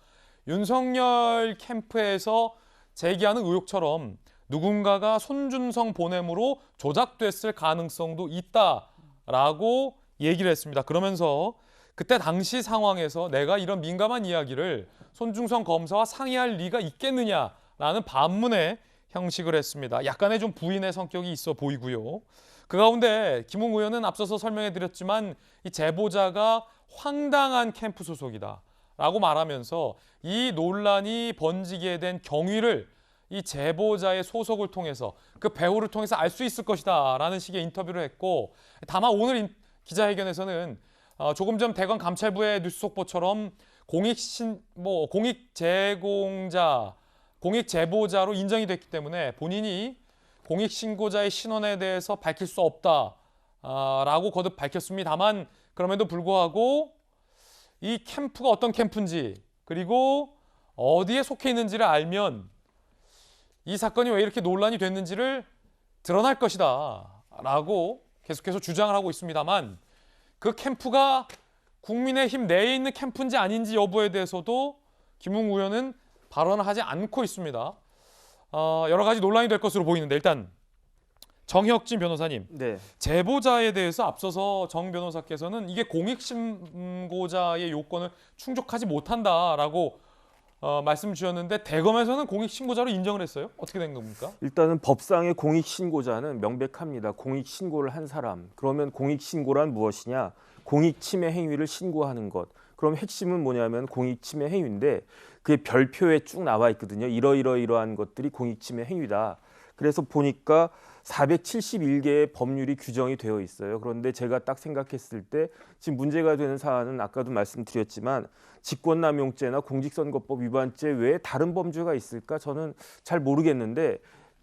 윤석열 캠프에서 제기하는 의혹처럼 누군가가 손준성 보냄으로 조작됐을 가능성도 있다라고 얘기를 했습니다. 그러면서 그때 당시 상황에서 내가 이런 민감한 이야기를 손준성 검사와 상의할 리가 있겠느냐라는 반문의 형식을 했습니다. 약간의 좀 부인의 성격이 있어 보이고요. 그 가운데 김웅 의원은 앞서서 설명해드렸지만 이 제보자가 황당한 캠프 소속이다라고 말하면서 이 논란이 번지게 된 경위를 이 제보자의 소속을 통해서 그 배우를 통해서 알 수 있을 것이다라는 식의 인터뷰를 했고 다만 오늘 기자회견에서는 조금 전 대검 감찰부의 뉴스 속보처럼 공익 제보자로 인정이 됐기 때문에 본인이 공익 신고자의 신원에 대해서 밝힐 수 없다라고 거듭 밝혔습니다만 그럼에도 불구하고 이 캠프가 어떤 캠프인지 그리고 어디에 속해 있는지를 알면 이 사건이 왜 이렇게 논란이 됐는지를 드러날 것이다 라고 계속해서 주장을 하고 있습니다만 그 캠프가 국민의힘 내에 있는 캠프인지 아닌지 여부에 대해서도 김웅 의원은 발언을 하지 않고 있습니다. 여러 가지 논란이 될 것으로 보이는데 일단 정혁진 변호사님, 네. 제보자에 대해서 앞서서 정 변호사께서는 이게 공익신고자의 요건을 충족하지 못한다라고 말씀 주셨는데 대검에서는 공익신고자로 인정을 했어요? 어떻게 된 겁니까? 일단은 법상의 공익신고자는 명백합니다. 공익신고를 한 사람. 그러면 공익신고란 무엇이냐? 공익침해 행위를 신고하는 것. 그럼 핵심은 뭐냐면 공익침해 행위인데 그게 별표에 쭉 나와 있거든요. 이러이러이러한 것들이 공익침해 행위다. 그래서 보니까 471개의 법률이 규정이 되어 있어요. 그런데 제가 딱 생각했을 때 지금 문제가 되는 사안은 아까도 말씀드렸지만 직권남용죄나 공직선거법 위반죄 외에 다른 범죄가 있을까? 저는 잘 모르겠는데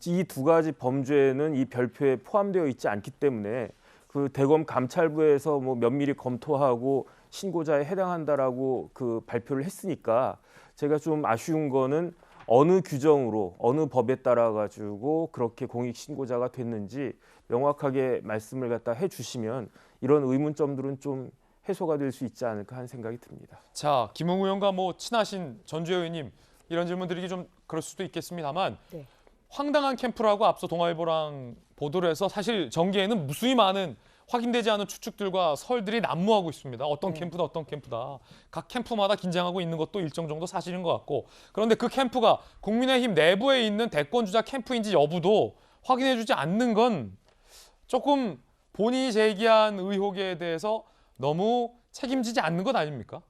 이 두 가지 범죄는 이 별표에 포함되어 있지 않기 때문에 그 대검 감찰부에서 뭐 면밀히 검토하고 신고자에 해당한다라고 그 발표를 했으니까 제가 좀 아쉬운 거는 어느 규정으로 어느 법에 따라 가지고 그렇게 공익 신고자가 됐는지 명확하게 말씀을 갖다 해주시면 이런 의문점들은 좀 해소가 될 수 있지 않을까 하는 생각이 듭니다. 자, 김웅 의원과 뭐 친하신 전주혜 의원님 이런 질문 드리기 좀 그럴 수도 있겠습니다만 네. 황당한 캠프라고 앞서 동아일보랑 보도를 해서 사실 정계에는 무수히 많은 확인되지 않은 추측들과 설들이 난무하고 있습니다. 어떤 캠프다 어떤 캠프다. 각 캠프마다 긴장하고 있는 것도 일정 정도 사실인 것 같고 그런데 그 캠프가 국민의힘 내부에 있는 대권주자 캠프인지 여부도 확인해주지 않는 건 조금 본인이 제기한 의혹에 대해서 너무 책임지지 않는 것 아닙니까?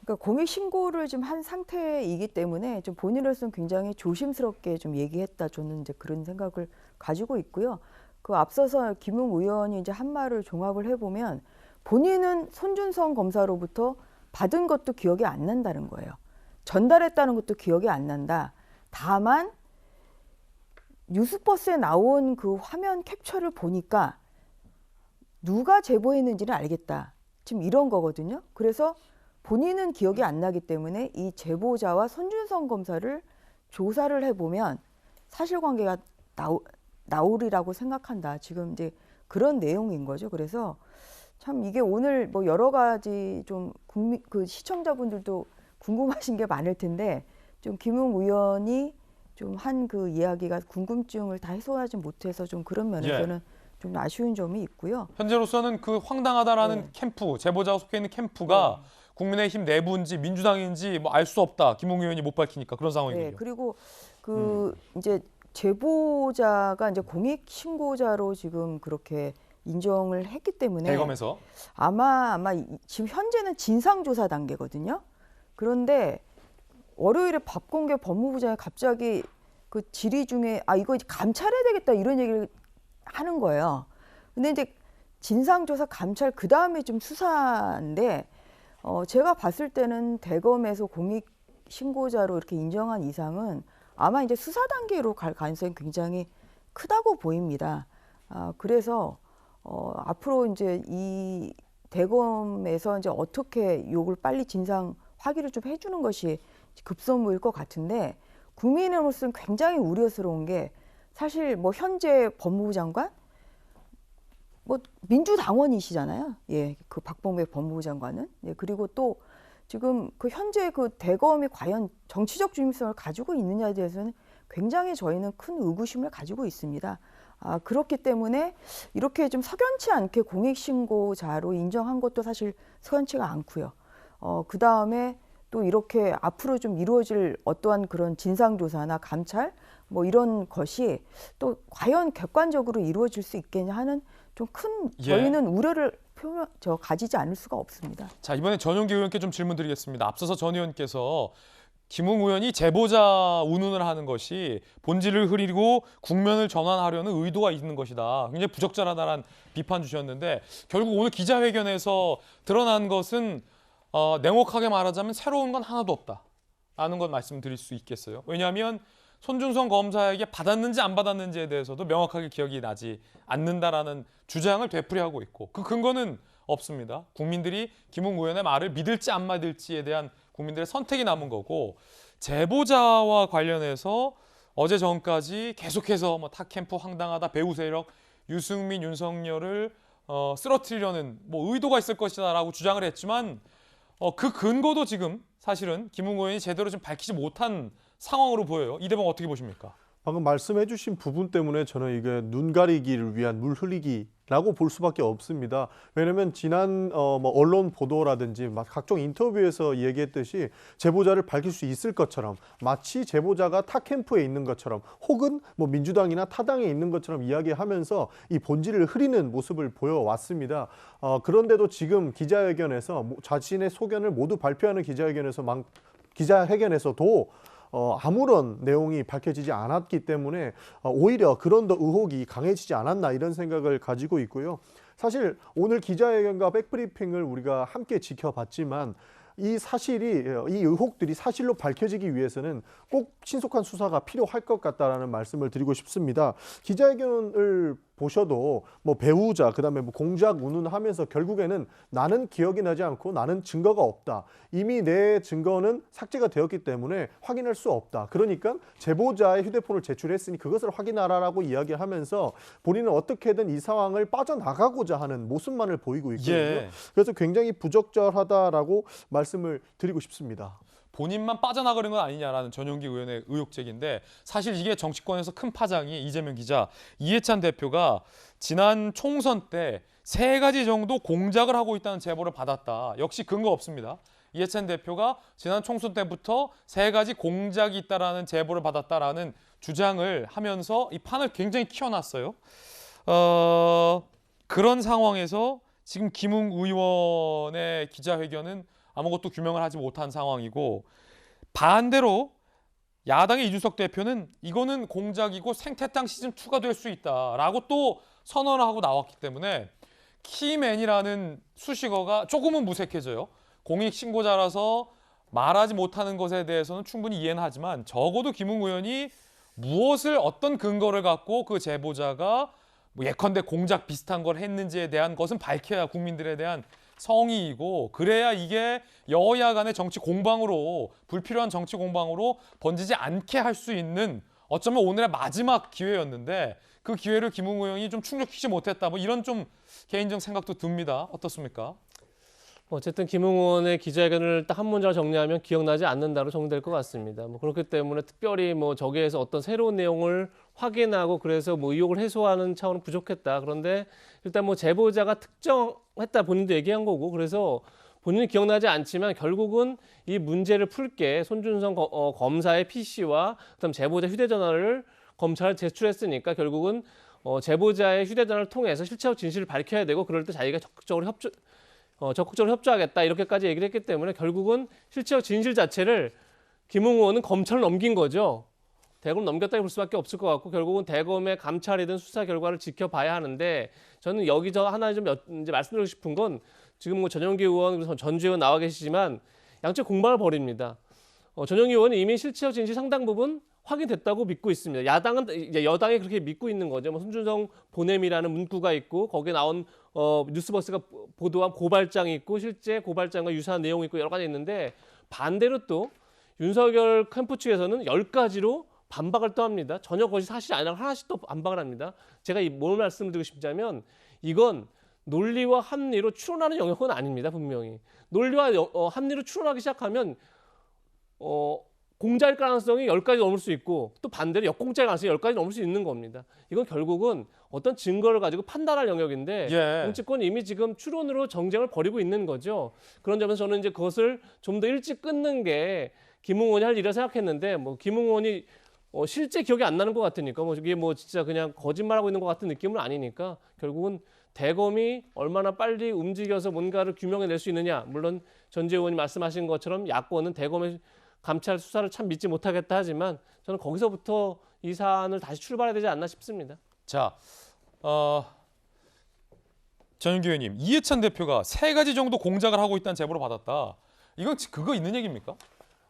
그러니까 공익 신고를 좀 한 상태이기 때문에 좀 본인으로서는 굉장히 조심스럽게 좀 얘기했다. 저는 이제 그런 생각을 가지고 있고요. 그 앞서서 김웅 의원이 이제 한 말을 종합을 해보면 본인은 손준성 검사로부터 받은 것도 기억이 안 난다는 거예요. 전달했다는 것도 기억이 안 난다. 다만 뉴스버스에 나온 그 화면 캡처를 보니까 누가 제보했는지는 알겠다. 지금 이런 거거든요. 그래서 본인은 기억이 안 나기 때문에 이 제보자와 손준성 검사를 조사를 해보면 사실관계가 나오리라고 생각한다. 지금 이제 그런 내용인 거죠. 그래서 참 이게 오늘 뭐 여러 가지 좀 그 시청자분들도 궁금하신 게 많을 텐데 좀 김웅 의원이 좀 한 그 이야기가 궁금증을 다 해소하지 못해서 좀 그런 면에서는 좀 아쉬운 점이 있고요. 현재로서는 그 황당하다라는 캠프, 제보자가 속해 있는 캠프가 국민의힘 내부인지 민주당인지 뭐 알 수 없다. 김웅 의원이 못 밝히니까 그런 상황이군요. 네, 그리고 그 이제 제보자가 이제 공익 신고자로 지금 그렇게 인정을 했기 때문에 대검에서 아마 지금 현재는 진상조사 단계거든요. 그런데 월요일에 박공계 법무부장이 갑자기 그 질의 중에 이거 이제 감찰해야 되겠다 이런 얘기를 하는 거예요. 근데 이제 진상조사 감찰 그 다음에 좀 수사인데 제가 봤을 때는 대검에서 공익 신고자로 이렇게 인정한 이상은 아마 이제 수사 단계로 갈 가능성이 굉장히 크다고 보입니다. 그래서 앞으로 이제 이 대검에서 이제 어떻게 요걸 빨리 진상 확인을 좀 해주는 것이 급선무일 것 같은데 국민으로서는 굉장히 우려스러운 게 사실 뭐 현재 법무부 장관 뭐 민주당원이시잖아요. 예, 그 박범계 법무부 장관은 예, 그리고 또 지금 그 현재 그 대검이 과연 정치적 중립성을 가지고 있느냐에 대해서는 굉장히 저희는 큰 의구심을 가지고 있습니다. 그렇기 때문에 이렇게 좀 석연치 않게 공익신고자로 인정한 것도 사실 석연치가 않고요. 그 다음에 또 이렇게 앞으로 좀 이루어질 어떠한 그런 진상조사나 감찰 뭐 이런 것이 또 과연 객관적으로 이루어질 수 있겠냐 하는 좀 큰 저희는 우려를 가지지 않을 수가 없습니다. 자, 이번에 전용기 의원께 좀 질문 드리겠습니다. 앞서서 전 의원께서 김웅 의원이 제보자 운운을 하는 것이 본질을 흐리고 국면을 전환하려는 의도가 있는 것이다. 굉장히 부적절하다는 비판 주셨는데 결국 오늘 기자회견에서 드러난 것은 냉혹하게 말하자면 새로운 건 하나도 없다라는 건 말씀드릴 수 있겠어요. 왜냐하면 손준성 검사에게 받았는지 안 받았는지에 대해서도 명확하게 기억이 나지 않는다라는 주장을 되풀이하고 있고 그 근거는 없습니다. 국민들이 김웅 의원의 말을 믿을지 안 믿을지에 대한 국민들의 선택이 남은 거고 제보자와 관련해서 어제 전까지 계속해서 뭐 탑캠프 황당하다 배우 세력 유승민 윤석열을 쓰러뜨리려는 뭐 의도가 있을 것이다라고 주장을 했지만 그 근거도 지금 사실은 김웅 의원이 제대로 좀 밝히지 못한 상황으로 보여요. 이 대목 어떻게 보십니까? 방금 말씀해 주신 부분 때문에 저는 이게 눈 가리기를 위한 물 흘리기라고 볼 수밖에 없습니다. 왜냐하면 지난 뭐 언론 보도라든지 각종 인터뷰에서 얘기했듯이 제보자를 밝힐 수 있을 것처럼 마치 제보자가 타 캠프에 있는 것처럼 혹은 뭐 민주당이나 타당에 있는 것처럼 이야기하면서 이 본질을 흐리는 모습을 보여왔습니다. 그런데도 지금 기자회견에서 자신의 소견을 모두 발표하는 기자회견에서도 아무런 내용이 밝혀지지 않았기 때문에 오히려 그런 더 의혹이 강해지지 않았나 이런 생각을 가지고 있고요. 사실 오늘 기자회견과 백브리핑을 우리가 함께 지켜봤지만 이 의혹들이 사실로 밝혀지기 위해서는 꼭 신속한 수사가 필요할 것 같다라는 말씀을 드리고 싶습니다. 기자회견을 보셔도 뭐 배우자 그다음에 뭐 공작 운운하면서 결국에는 나는 기억이 나지 않고 나는 증거가 없다. 이미 내 증거는 삭제가 되었기 때문에 확인할 수 없다. 그러니까 제보자의 휴대폰을 제출했으니 그것을 확인하라라고 이야기하면서 본인은 어떻게든 이 상황을 빠져나가고자 하는 모습만을 보이고 있거든요. 그래서 굉장히 부적절하다라고 말씀을 드리고 싶습니다. 본인만 빠져나가는 건 아니냐라는 전용기 의원의 의혹 제기인데 사실 이게 정치권에서 큰 파장이 이재명 기자, 이해찬 대표가 지난 총선 때 3가지 정도 공작을 하고 있다는 제보를 받았다. 역시 근거 없습니다. 이해찬 대표가 지난 총선 때부터 3가지 공작이 있다라는 제보를 받았다라는 주장을 하면서 이 판을 굉장히 키워놨어요. 그런 상황에서 지금 김웅 의원의 기자회견은 아무것도 규명을 하지 못한 상황이고 반대로 야당의 이준석 대표는 이거는 공작이고 생태탕 시즌2가 될 수 있다라고 또 선언을 하고 나왔기 때문에 키맨이라는 수식어가 조금은 무색해져요. 공익신고자라서 말하지 못하는 것에 대해서는 충분히 이해는 하지만 적어도 김웅 의원이 무엇을 어떤 근거를 갖고 그 제보자가 뭐 예컨대 공작 비슷한 걸 했는지에 대한 것은 밝혀야 국민들에 대한 성의이고 그래야 이게 여야 간의 정치 공방으로 불필요한 정치 공방으로 번지지 않게 할 수 있는 어쩌면 오늘의 마지막 기회였는데 그 기회를 김웅 의원이 좀 충족시키지 못했다. 뭐 이런 좀 개인적 생각도 듭니다. 어떻습니까? 어쨌든 김웅 의원의 기자회견을 딱 한 문장으로 정리하면 기억나지 않는다로 정리될 것 같습니다. 뭐 그렇기 때문에 특별히 뭐 저기에서 어떤 새로운 내용을 확인하고 그래서 뭐 의혹을 해소하는 차원은 부족했다. 그런데 일단 뭐 제보자가 특정했다 본인도 얘기한 거고 그래서 본인은 기억나지 않지만 결국은 이 문제를 풀게 손준성 검사의 PC와 그다음 제보자 휴대전화를 검찰에 제출했으니까 결국은 제보자의 휴대전화를 통해서 실체적 진실을 밝혀야 되고 그럴 때 자기가 적극적으로 협조하겠다 이렇게까지 얘기를 했기 때문에 결국은 실체적 진실 자체를 김웅 의원은 검찰로 넘긴 거죠. 대검 넘겼다고 볼 수밖에 없을 것 같고 결국은 대검의 감찰이든 수사 결과를 지켜봐야 하는데 저는 여기서 하나 좀 이제 말씀드리고 싶은 건 지금 뭐 전용기 의원, 전주 의원 나와 계시지만 양쪽 공방을 벌입니다. 전용기 의원은 이미 실체적 진실 상당 부분 확인됐다고 믿고 있습니다. 야당은 이제 여당이 그렇게 믿고 있는 거죠. 뭐 손준성 보냄이라는 문구가 있고 거기에 나온 뉴스버스가 보도한 고발장이 있고 실제 고발장과 유사한 내용이 있고 여러 가지 있는데 반대로 또 윤석열 캠프 측에서는 10가지로 반박을 또 합니다. 전혀 그것이 사실이 아니라 하나씩 또 반박을 합니다. 제가 뭘 말씀드리고 싶냐면 이건 논리와 합리로 추론하는 영역은 아닙니다. 분명히. 논리와 합리로 추론하기 시작하면 공자일 가능성이 10가지 넘을 수 있고 또 반대로 역공자일 가능성이 10가지 넘을 수 있는 겁니다. 이건 결국은 어떤 증거를 가지고 판단할 영역인데 정치권이 이미 지금 추론으로 정쟁을 벌이고 있는 거죠. 그런 점에서 저는 이제 그것을 좀 더 일찍 끊는 게 김웅 의원이 할 일이라 생각했는데 뭐 김웅 의원이 실제 기억이 안 나는 것 같으니까 뭐 이게 뭐 진짜 그냥 거짓말하고 있는 것 같은 느낌은 아니니까 결국은 대검이 얼마나 빨리 움직여서 뭔가를 규명해낼 수 있느냐. 물론 전재 의원이 말씀하신 것처럼 야권은 대검의 감찰 수사를 참 믿지 못하겠다 하지만 저는 거기서부터 이 사안을 다시 출발해야 되지 않나 싶습니다. 자, 전용기 의원님, 이해찬 대표가 3가지 정도 공작을 하고 있다는 제보를 받았다. 이건 그거 있는 얘기입니까?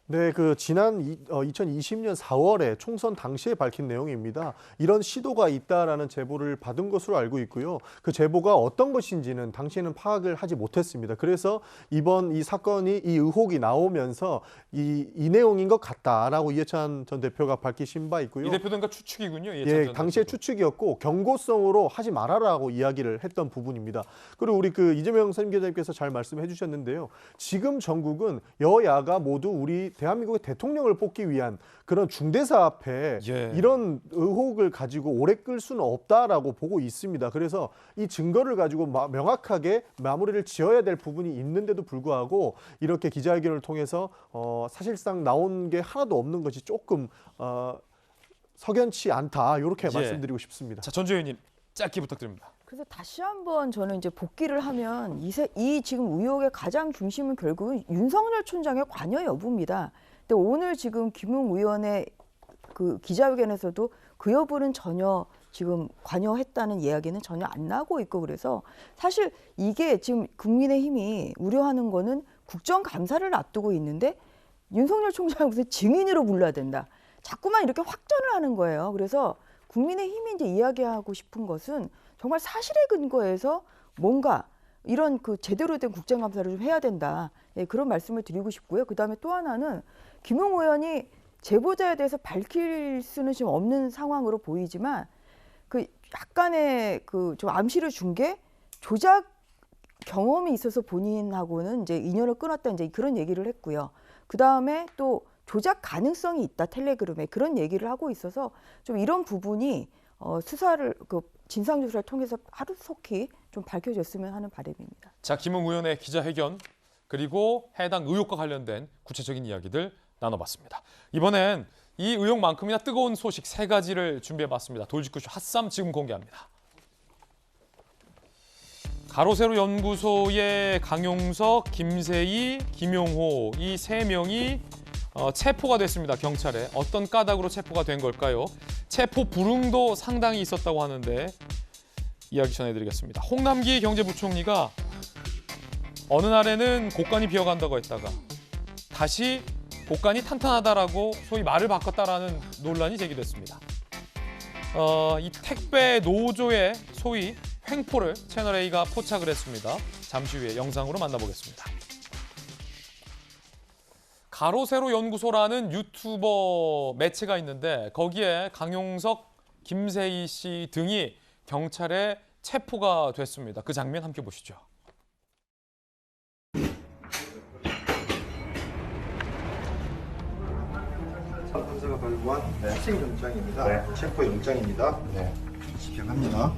네, 그 지난 2020년 4월에 총선 당시에 밝힌 내용입니다. 이런 시도가 있다라는 제보를 받은 것으로 알고 있고요. 그 제보가 어떤 것인지는 당시에는 파악을 하지 못했습니다. 그래서 이번 이 사건이 이 의혹이 나오면서 이 내용인 것 같다라고 이해찬 전 대표가 밝히신 바 있고요. 이 대표도 그러니까 추측이군요. 이해찬 전 당시에 대표도. 추측이었고 경고성으로 하지 말아라고 이야기를 했던 부분입니다. 그리고 우리 그 이재명 선임기자님께서 잘 말씀해 주셨는데요. 지금 전국은 여야가 모두 우리 대한민국의 대통령을 뽑기 위한 그런 중대사 앞에 이런 의혹을 가지고 오래 끌 수는 없다라고 보고 있습니다. 그래서 이 증거를 가지고 명확하게 마무리를 지어야 될 부분이 있는데도 불구하고 이렇게 기자회견을 통해서 사실상 나온 게 하나도 없는 것이 조금 석연치 않다. 이렇게 말씀드리고 싶습니다. 자, 전주 의원님 짧게 부탁드립니다. 그래서 다시 한번 저는 이제 복기를 하면 이 지금 의혹의 가장 중심은 결국은 윤석열 총장의 관여 여부입니다. 근데 오늘 지금 김웅 의원의 그 기자회견에서도 그 여부는 전혀 지금 관여했다는 이야기는 전혀 안 나오고 있고 그래서 사실 이게 지금 국민의힘이 우려하는 거는 국정감사를 앞두고 있는데 윤석열 총장을 무슨 증인으로 불러야 된다. 자꾸만 이렇게 확전을 하는 거예요. 그래서 국민의힘이 이제 이야기하고 싶은 것은 정말 사실에 근거해서 뭔가 이런 그 제대로 된 국정감사를 좀 해야 된다. 그런 말씀을 드리고 싶고요. 그다음에 또 하나는 김웅 의원이 제보자에 대해서 밝힐 수는 지금 없는 상황으로 보이지만 그 약간의 그 좀 암시를 준 게 조작 경험이 있어서 본인하고는 이제 인연을 끊었다 이제 그런 얘기를 했고요. 그다음에 또 조작 가능성이 있다 텔레그램에 그런 얘기를 하고 있어서 좀 이런 부분이 수사를 진상조사를 통해서 하루속히 좀 밝혀졌으면 하는 바람입니다. 자, 김웅 의원의 기자회견 그리고 해당 의혹과 관련된 구체적인 이야기들 나눠봤습니다. 이번엔 이 의혹만큼이나 뜨거운 소식 3가지를 준비해봤습니다. 돌직구쇼 핫쌈 지금 공개합니다. 가로세로 연구소의 강용석, 김세희, 김용호 이 3명이 체포가 됐습니다. 경찰에. 어떤 까닭으로 체포가 된 걸까요? 체포 불응도 상당히 있었다고 하는데 이야기 전해드리겠습니다. 홍남기 경제부총리가 어느 날에는 곳간이 비어간다고 했다가 다시 곳간이 탄탄하다라고 소위 말을 바꿨다라는 논란이 제기됐습니다. 이 택배 노조의 소위 횡포를 채널A가 포착을 했습니다. 잠시 후에 영상으로 만나보겠습니다. 가로세로 연구소라는 유튜버 매체가 있는데 거기에 강용석, 김세희 씨 등이 경찰에 체포가 됐습니다. 그 장면 함께 보시죠. 판사가 발부한 출생 영장입니다. 체포 영장입니다. 네. 집행합니다.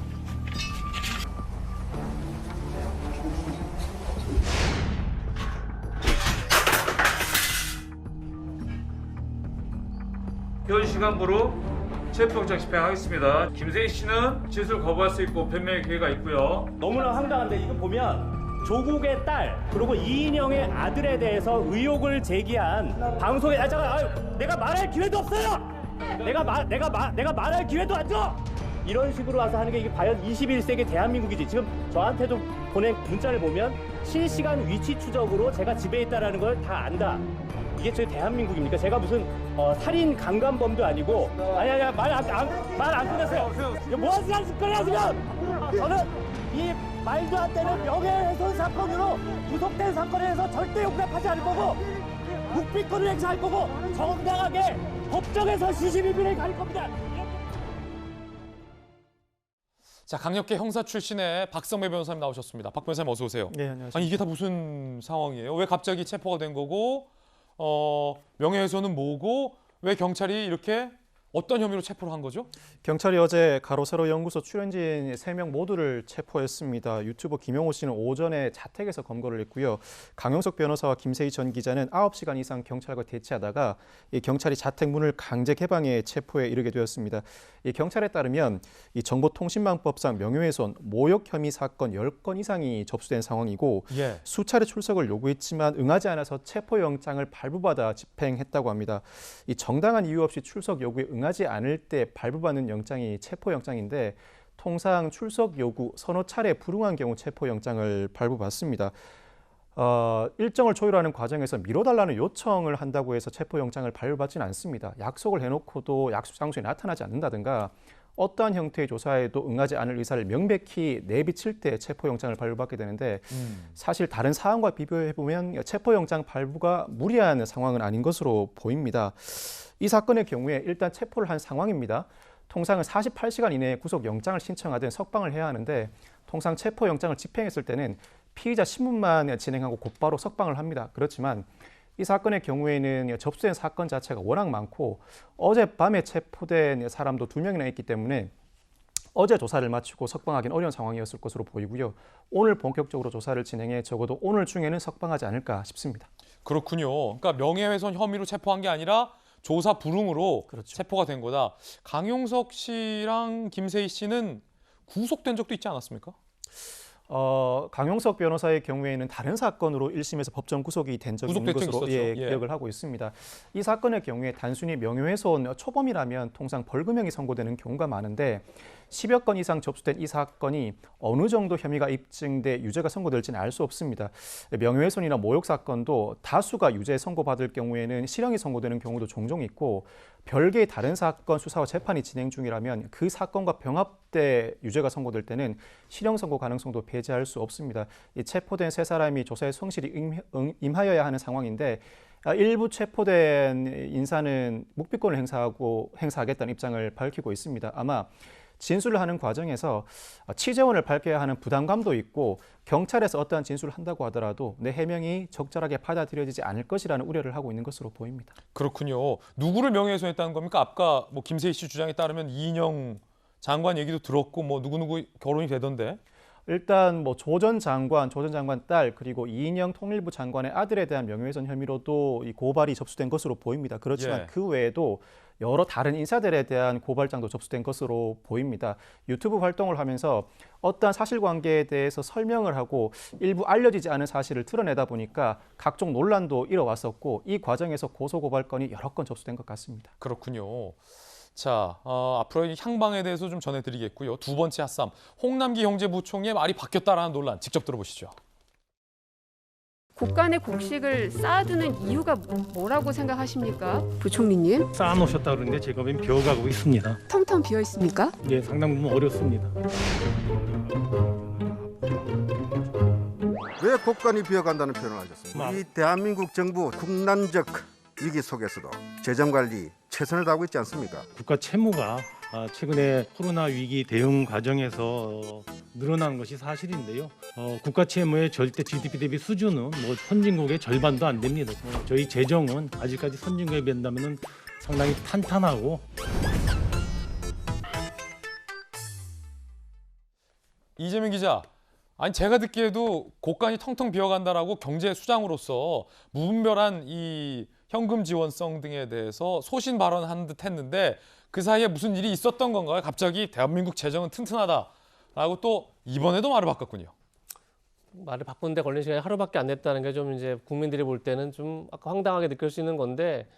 현 시간부로 체포영장 집행하겠습니다. 김세희 씨는 진술 거부할 수 있고 변명의 기회가 있고요. 너무나 황당한데 이거 보면 조국의 딸 그리고 이인영의 아들에 대해서 의혹을 제기한 방송에 내가 말할 기회도 없어요. 내가 말할 기회도 안 줘. 이런 식으로 와서 하는 게 이게 과연 21세기 대한민국이지. 지금 저한테도 보낸 문자를 보면 실시간 위치 추적으로 제가 집에 있다라는 걸 다 안다. 이게 저희 대한민국입니까? 제가 무슨 살인 강간범도 아니고 아니 말 안 끝냈어요. 이거 뭐 하시는 짓거리야 지금? 저는 이 말도 안 되는 명예훼손 사건으로 구속된 사건에 대해서 절대 용납하지 않을 거고 묵비권을 행사할 거고 정당하게 법정에서 시시비비를 가릴 겁니다. 자, 강력계 형사 출신의 박성배 변호사님 나오셨습니다. 박 변호사님 어서 오세요. 네, 안녕하십니까. 아니 이게 다 무슨 상황이에요? 왜 갑자기 체포가 된 거고 명예훼손은 뭐고 왜 경찰이 이렇게 어떤 혐의로 체포를 한 거죠? 경찰이 어제 가로세로 연구소 출연진 3명 모두를 체포했습니다. 유튜버 김용호 씨는 오전에 자택에서 검거를 했고요. 강용석 변호사와 김세희 전 기자는 9시간 이상 경찰과 대치하다가 이 경찰이 자택 문을 강제 개방해 체포에 이르게 되었습니다. 이 경찰에 따르면 이 정보통신망법상 명예훼손, 모욕 혐의 사건 10건 이상이 접수된 상황이고 예. 수차례 출석을 요구했지만 응하지 않아서 체포영장을 발부받아 집행했다고 합니다. 이 정당한 이유 없이 출석 요구에 응하지 않을 때 발부받는 영장이 체포영장인데 통상 출석 요구 서너 차례 불응한 경우 체포영장을 발부받습니다. 일정을 조율하는 과정에서 미뤄달라는 요청을 한다고 해서 체포영장을 발부받지는 않습니다. 약속을 해놓고도 약속 장소에 나타나지 않는다든가 어떠한 형태의 조사에도 응하지 않을 의사를 명백히 내비칠 때 체포영장을 발부받게 되는데 사실 다른 사안과 비교해보면 체포영장 발부가 무리한 상황은 아닌 것으로 보입니다. 이 사건의 경우에 일단 체포를 한 상황입니다. 통상은 48시간 이내에 구속영장을 신청하든 석방을 해야 하는데 통상 체포영장을 집행했을 때는 피의자 신문만 진행하고 곧바로 석방을 합니다. 그렇지만 이 사건의 경우에는 접수된 사건 자체가 워낙 많고 어젯밤에 체포된 사람도 2명이나 있기 때문에 어제 조사를 마치고 석방하기는 어려운 상황이었을 것으로 보이고요. 오늘 본격적으로 조사를 진행해 적어도 오늘 중에는 석방하지 않을까 싶습니다. 그렇군요. 그러니까 명예훼손 혐의로 체포한 게 아니라 조사 불응으로 그렇죠. 체포가 된 거다. 강용석 씨랑 김세희 씨는 구속된 적도 있지 않았습니까? 강용석 변호사의 경우에는 다른 사건으로 1심에서 법정 구속이 된 적이 있는 것으로 기억을 하고 있습니다. 이 사건의 경우에 단순히 명예훼손 초범이라면 통상 벌금형이 선고되는 경우가 많은데 10여 건 이상 접수된 이 사건이 어느 정도 혐의가 입증돼 유죄가 선고될지는 알 수 없습니다. 명예훼손이나 모욕 사건도 다수가 유죄 선고받을 경우에는 실형이 선고되는 경우도 종종 있고 별개의 다른 사건 수사와 재판이 진행 중이라면 그 사건과 병합돼 유죄가 선고될 때는 실형 선고 가능성도 배제할 수 없습니다. 이 체포된 3사람이 조사에 성실히 임하여야 하는 상황인데 일부 체포된 인사는 묵비권을 행사하겠다는 입장을 밝히고 있습니다. 아마 진술을 하는 과정에서 취재원을 밝혀야 하는 부담감도 있고 경찰에서 어떠한 진술을 한다고 하더라도 내 해명이 적절하게 받아들여지지 않을 것이라는 우려를 하고 있는 것으로 보입니다. 그렇군요. 누구를 명예훼손했다는 겁니까? 아까 뭐 김세희 씨 주장에 따르면 이인영 장관 얘기도 들었고 뭐 누구누구 결혼이 되던데. 일단 뭐 조 전 장관 딸 그리고 이인영 통일부 장관의 아들에 대한 명예훼손 혐의로도 이 고발이 접수된 것으로 보입니다. 그렇지만 그 외에도 여러 다른 인사들에 대한 고발장도 접수된 것으로 보입니다. 유튜브 활동을 하면서 어떠한 사실관계에 대해서 설명을 하고 일부 알려지지 않은 사실을 드러내다 보니까 각종 논란도 일어왔었고 이 과정에서 고소고발건이 여러 건 접수된 것 같습니다. 그렇군요. 자, 앞으로 향방에 대해서 좀 전해드리겠고요. 두 번째 핫쌈, 홍남기 경제부총리의 말이 바뀌었다라는 논란 직접 들어보시죠. 국간의 곡식을 쌓아두는 이유가 뭐라고 생각하십니까? 부총리님? 쌓아놓으셨다 그러는데 제가 웬 비어가고 있습니다. 텅텅 비어 있습니까? 네, 상당 부분 어렵습니다. 왜 국간이 비어간다는 표현을 하셨습니까? 이 대한민국 정부 국난적 위기 속에서도 재정관리 최선을 다하고 있지 않습니까? 국가 채무가 최근에 코로나 위기 대응 과정에서 늘어나는 것이 사실인데요. 국가 채무의 절대 GDP 대비 수준은 뭐 선진국의 절반도 안 됩니다. 저희 재정은 아직까지 선진국에 비한다면 상당히 탄탄하고. 이재명 기자, 아니 제가 듣기에도 곳간이 텅텅 비어간다라고 경제 수장으로서 무분별한 이 현금 지원성 등에 대해서 소신 발언한 듯 했는데 그 사이에 무슨 일이 있었던 건가요? 갑자기 대한민국 재정은 튼튼하다라고 또 이번에도 말을 바꿨군요. 말을 바꾸는데 걸린 시간이 하루밖에 안 됐다는 게 좀 이제 국민들이 볼 때는 좀 아까 황당하게 느낄 수 있는 건데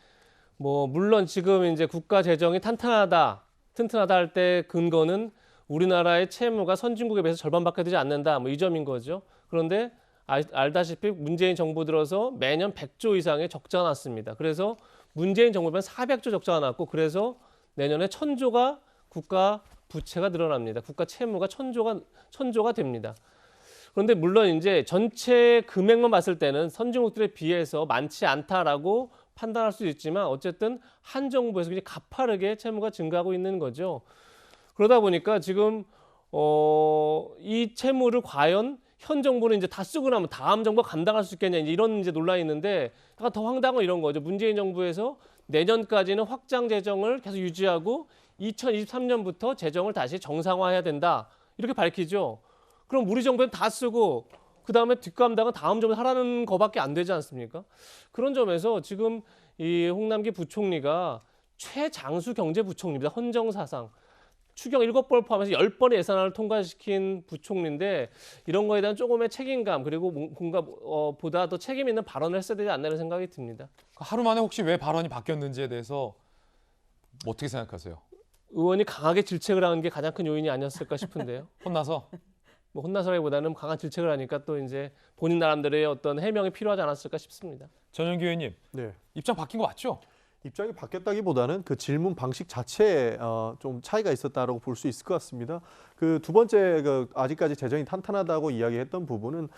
뭐 물론 지금 이제 국가 재정이 튼튼하다 할 때 근거는 우리나라의 채무가 선진국에 비해서 절반밖에 되지 않는다. 뭐 이 점인 거죠. 그런데 알다시피 문재인 정부 들어서 매년 100조 이상의 적자가 났습니다. 그래서 문재인 정부면 400조 적자가 났고 그래서 내년에 1000조가 국가 부채가 늘어납니다. 국가 채무가 1000조가 됩니다. 그런데 물론 이제 전체 금액만 봤을 때는 선진국들에 비해서 많지 않다라고 판단할 수 있지만 어쨌든 한 정부에서 굉장히 가파르게 채무가 증가하고 있는 거죠. 그러다 보니까 지금 이 채무를 과연 현 정부는 이제 다 쓰고 나면 다음 정부가 감당할 수 있겠냐 이런 이제 논란이 있는데 약간 더 황당한 건 이런 거죠. 문재인 정부에서 내년까지는 확장 재정을 계속 유지하고 2023년부터 재정을 다시 정상화해야 된다 이렇게 밝히죠. 그럼 우리 정부는 다 쓰고 그 다음에 뒷감당은 다음 정부 하라는 거밖에 안 되지 않습니까? 그런 점에서 지금 이 홍남기 부총리가 최장수 경제부총리입니다. 헌정사상. 추경 7번 포함해서 10번의 예산안을 통과시킨 부총리인데 이런 거에 대한 조금의 책임감 그리고 뭔가 보다 더 책임 있는 발언을 했어야 되지 않나 생각이 듭니다. 하루 만에 혹시 왜 발언이 바뀌었는지에 대해서 어떻게 생각하세요? 의원이 강하게 질책을 하는 게 가장 큰 요인이 아니었을까 싶은데요. 혼나서? 뭐 혼나서라기보다는 강한 질책을 하니까 또 이제 본인 나름대로의 어떤 해명이 필요하지 않았을까 싶습니다. 전영기 의원님, 네. 입장 바뀐 거 맞죠? 입장이 바뀌었다기보다는 그 질문 방식 자체에 좀 차이가 있었다라고 볼 수 있을 것 같습니다. 그 두 번째 아직까지 재정이 탄탄하다고 이야기했던 부분은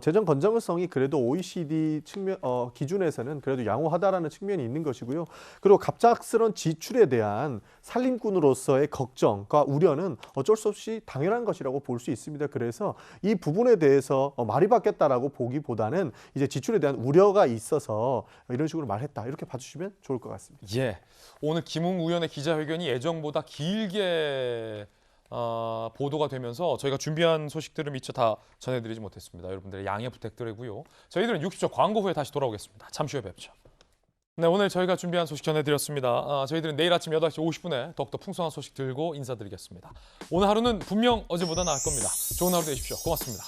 재정 건전성이 그래도 OECD 측면 기준에서는 그래도 양호하다라는 측면이 있는 것이고요. 그리고 갑작스런 지출에 대한 살림꾼으로서의 걱정과 우려는 어쩔 수 없이 당연한 것이라고 볼 수 있습니다. 그래서 이 부분에 대해서 말이 바뀌었다라고 보기보다는 이제 지출에 대한 우려가 있어서 이런 식으로 말했다 이렇게 봐주시면 좋을 것 같습니다. 예, 오늘 김웅 의원의 기자회견이 예정보다 길게 보도가 되면서 저희가 준비한 소식들을 미처 다 전해드리지 못했습니다. 여러분들의 양해 부탁드리고요. 저희들은 60초 광고 후에 다시 돌아오겠습니다. 잠시 후에 뵙죠. 네, 오늘 저희가 준비한 소식 전해드렸습니다. 저희들은 내일 아침 8시 50분에 더욱더 풍성한 소식 들고 인사드리겠습니다. 오늘 하루는 분명 어제보다 나을 겁니다. 좋은 하루 되십시오. 고맙습니다.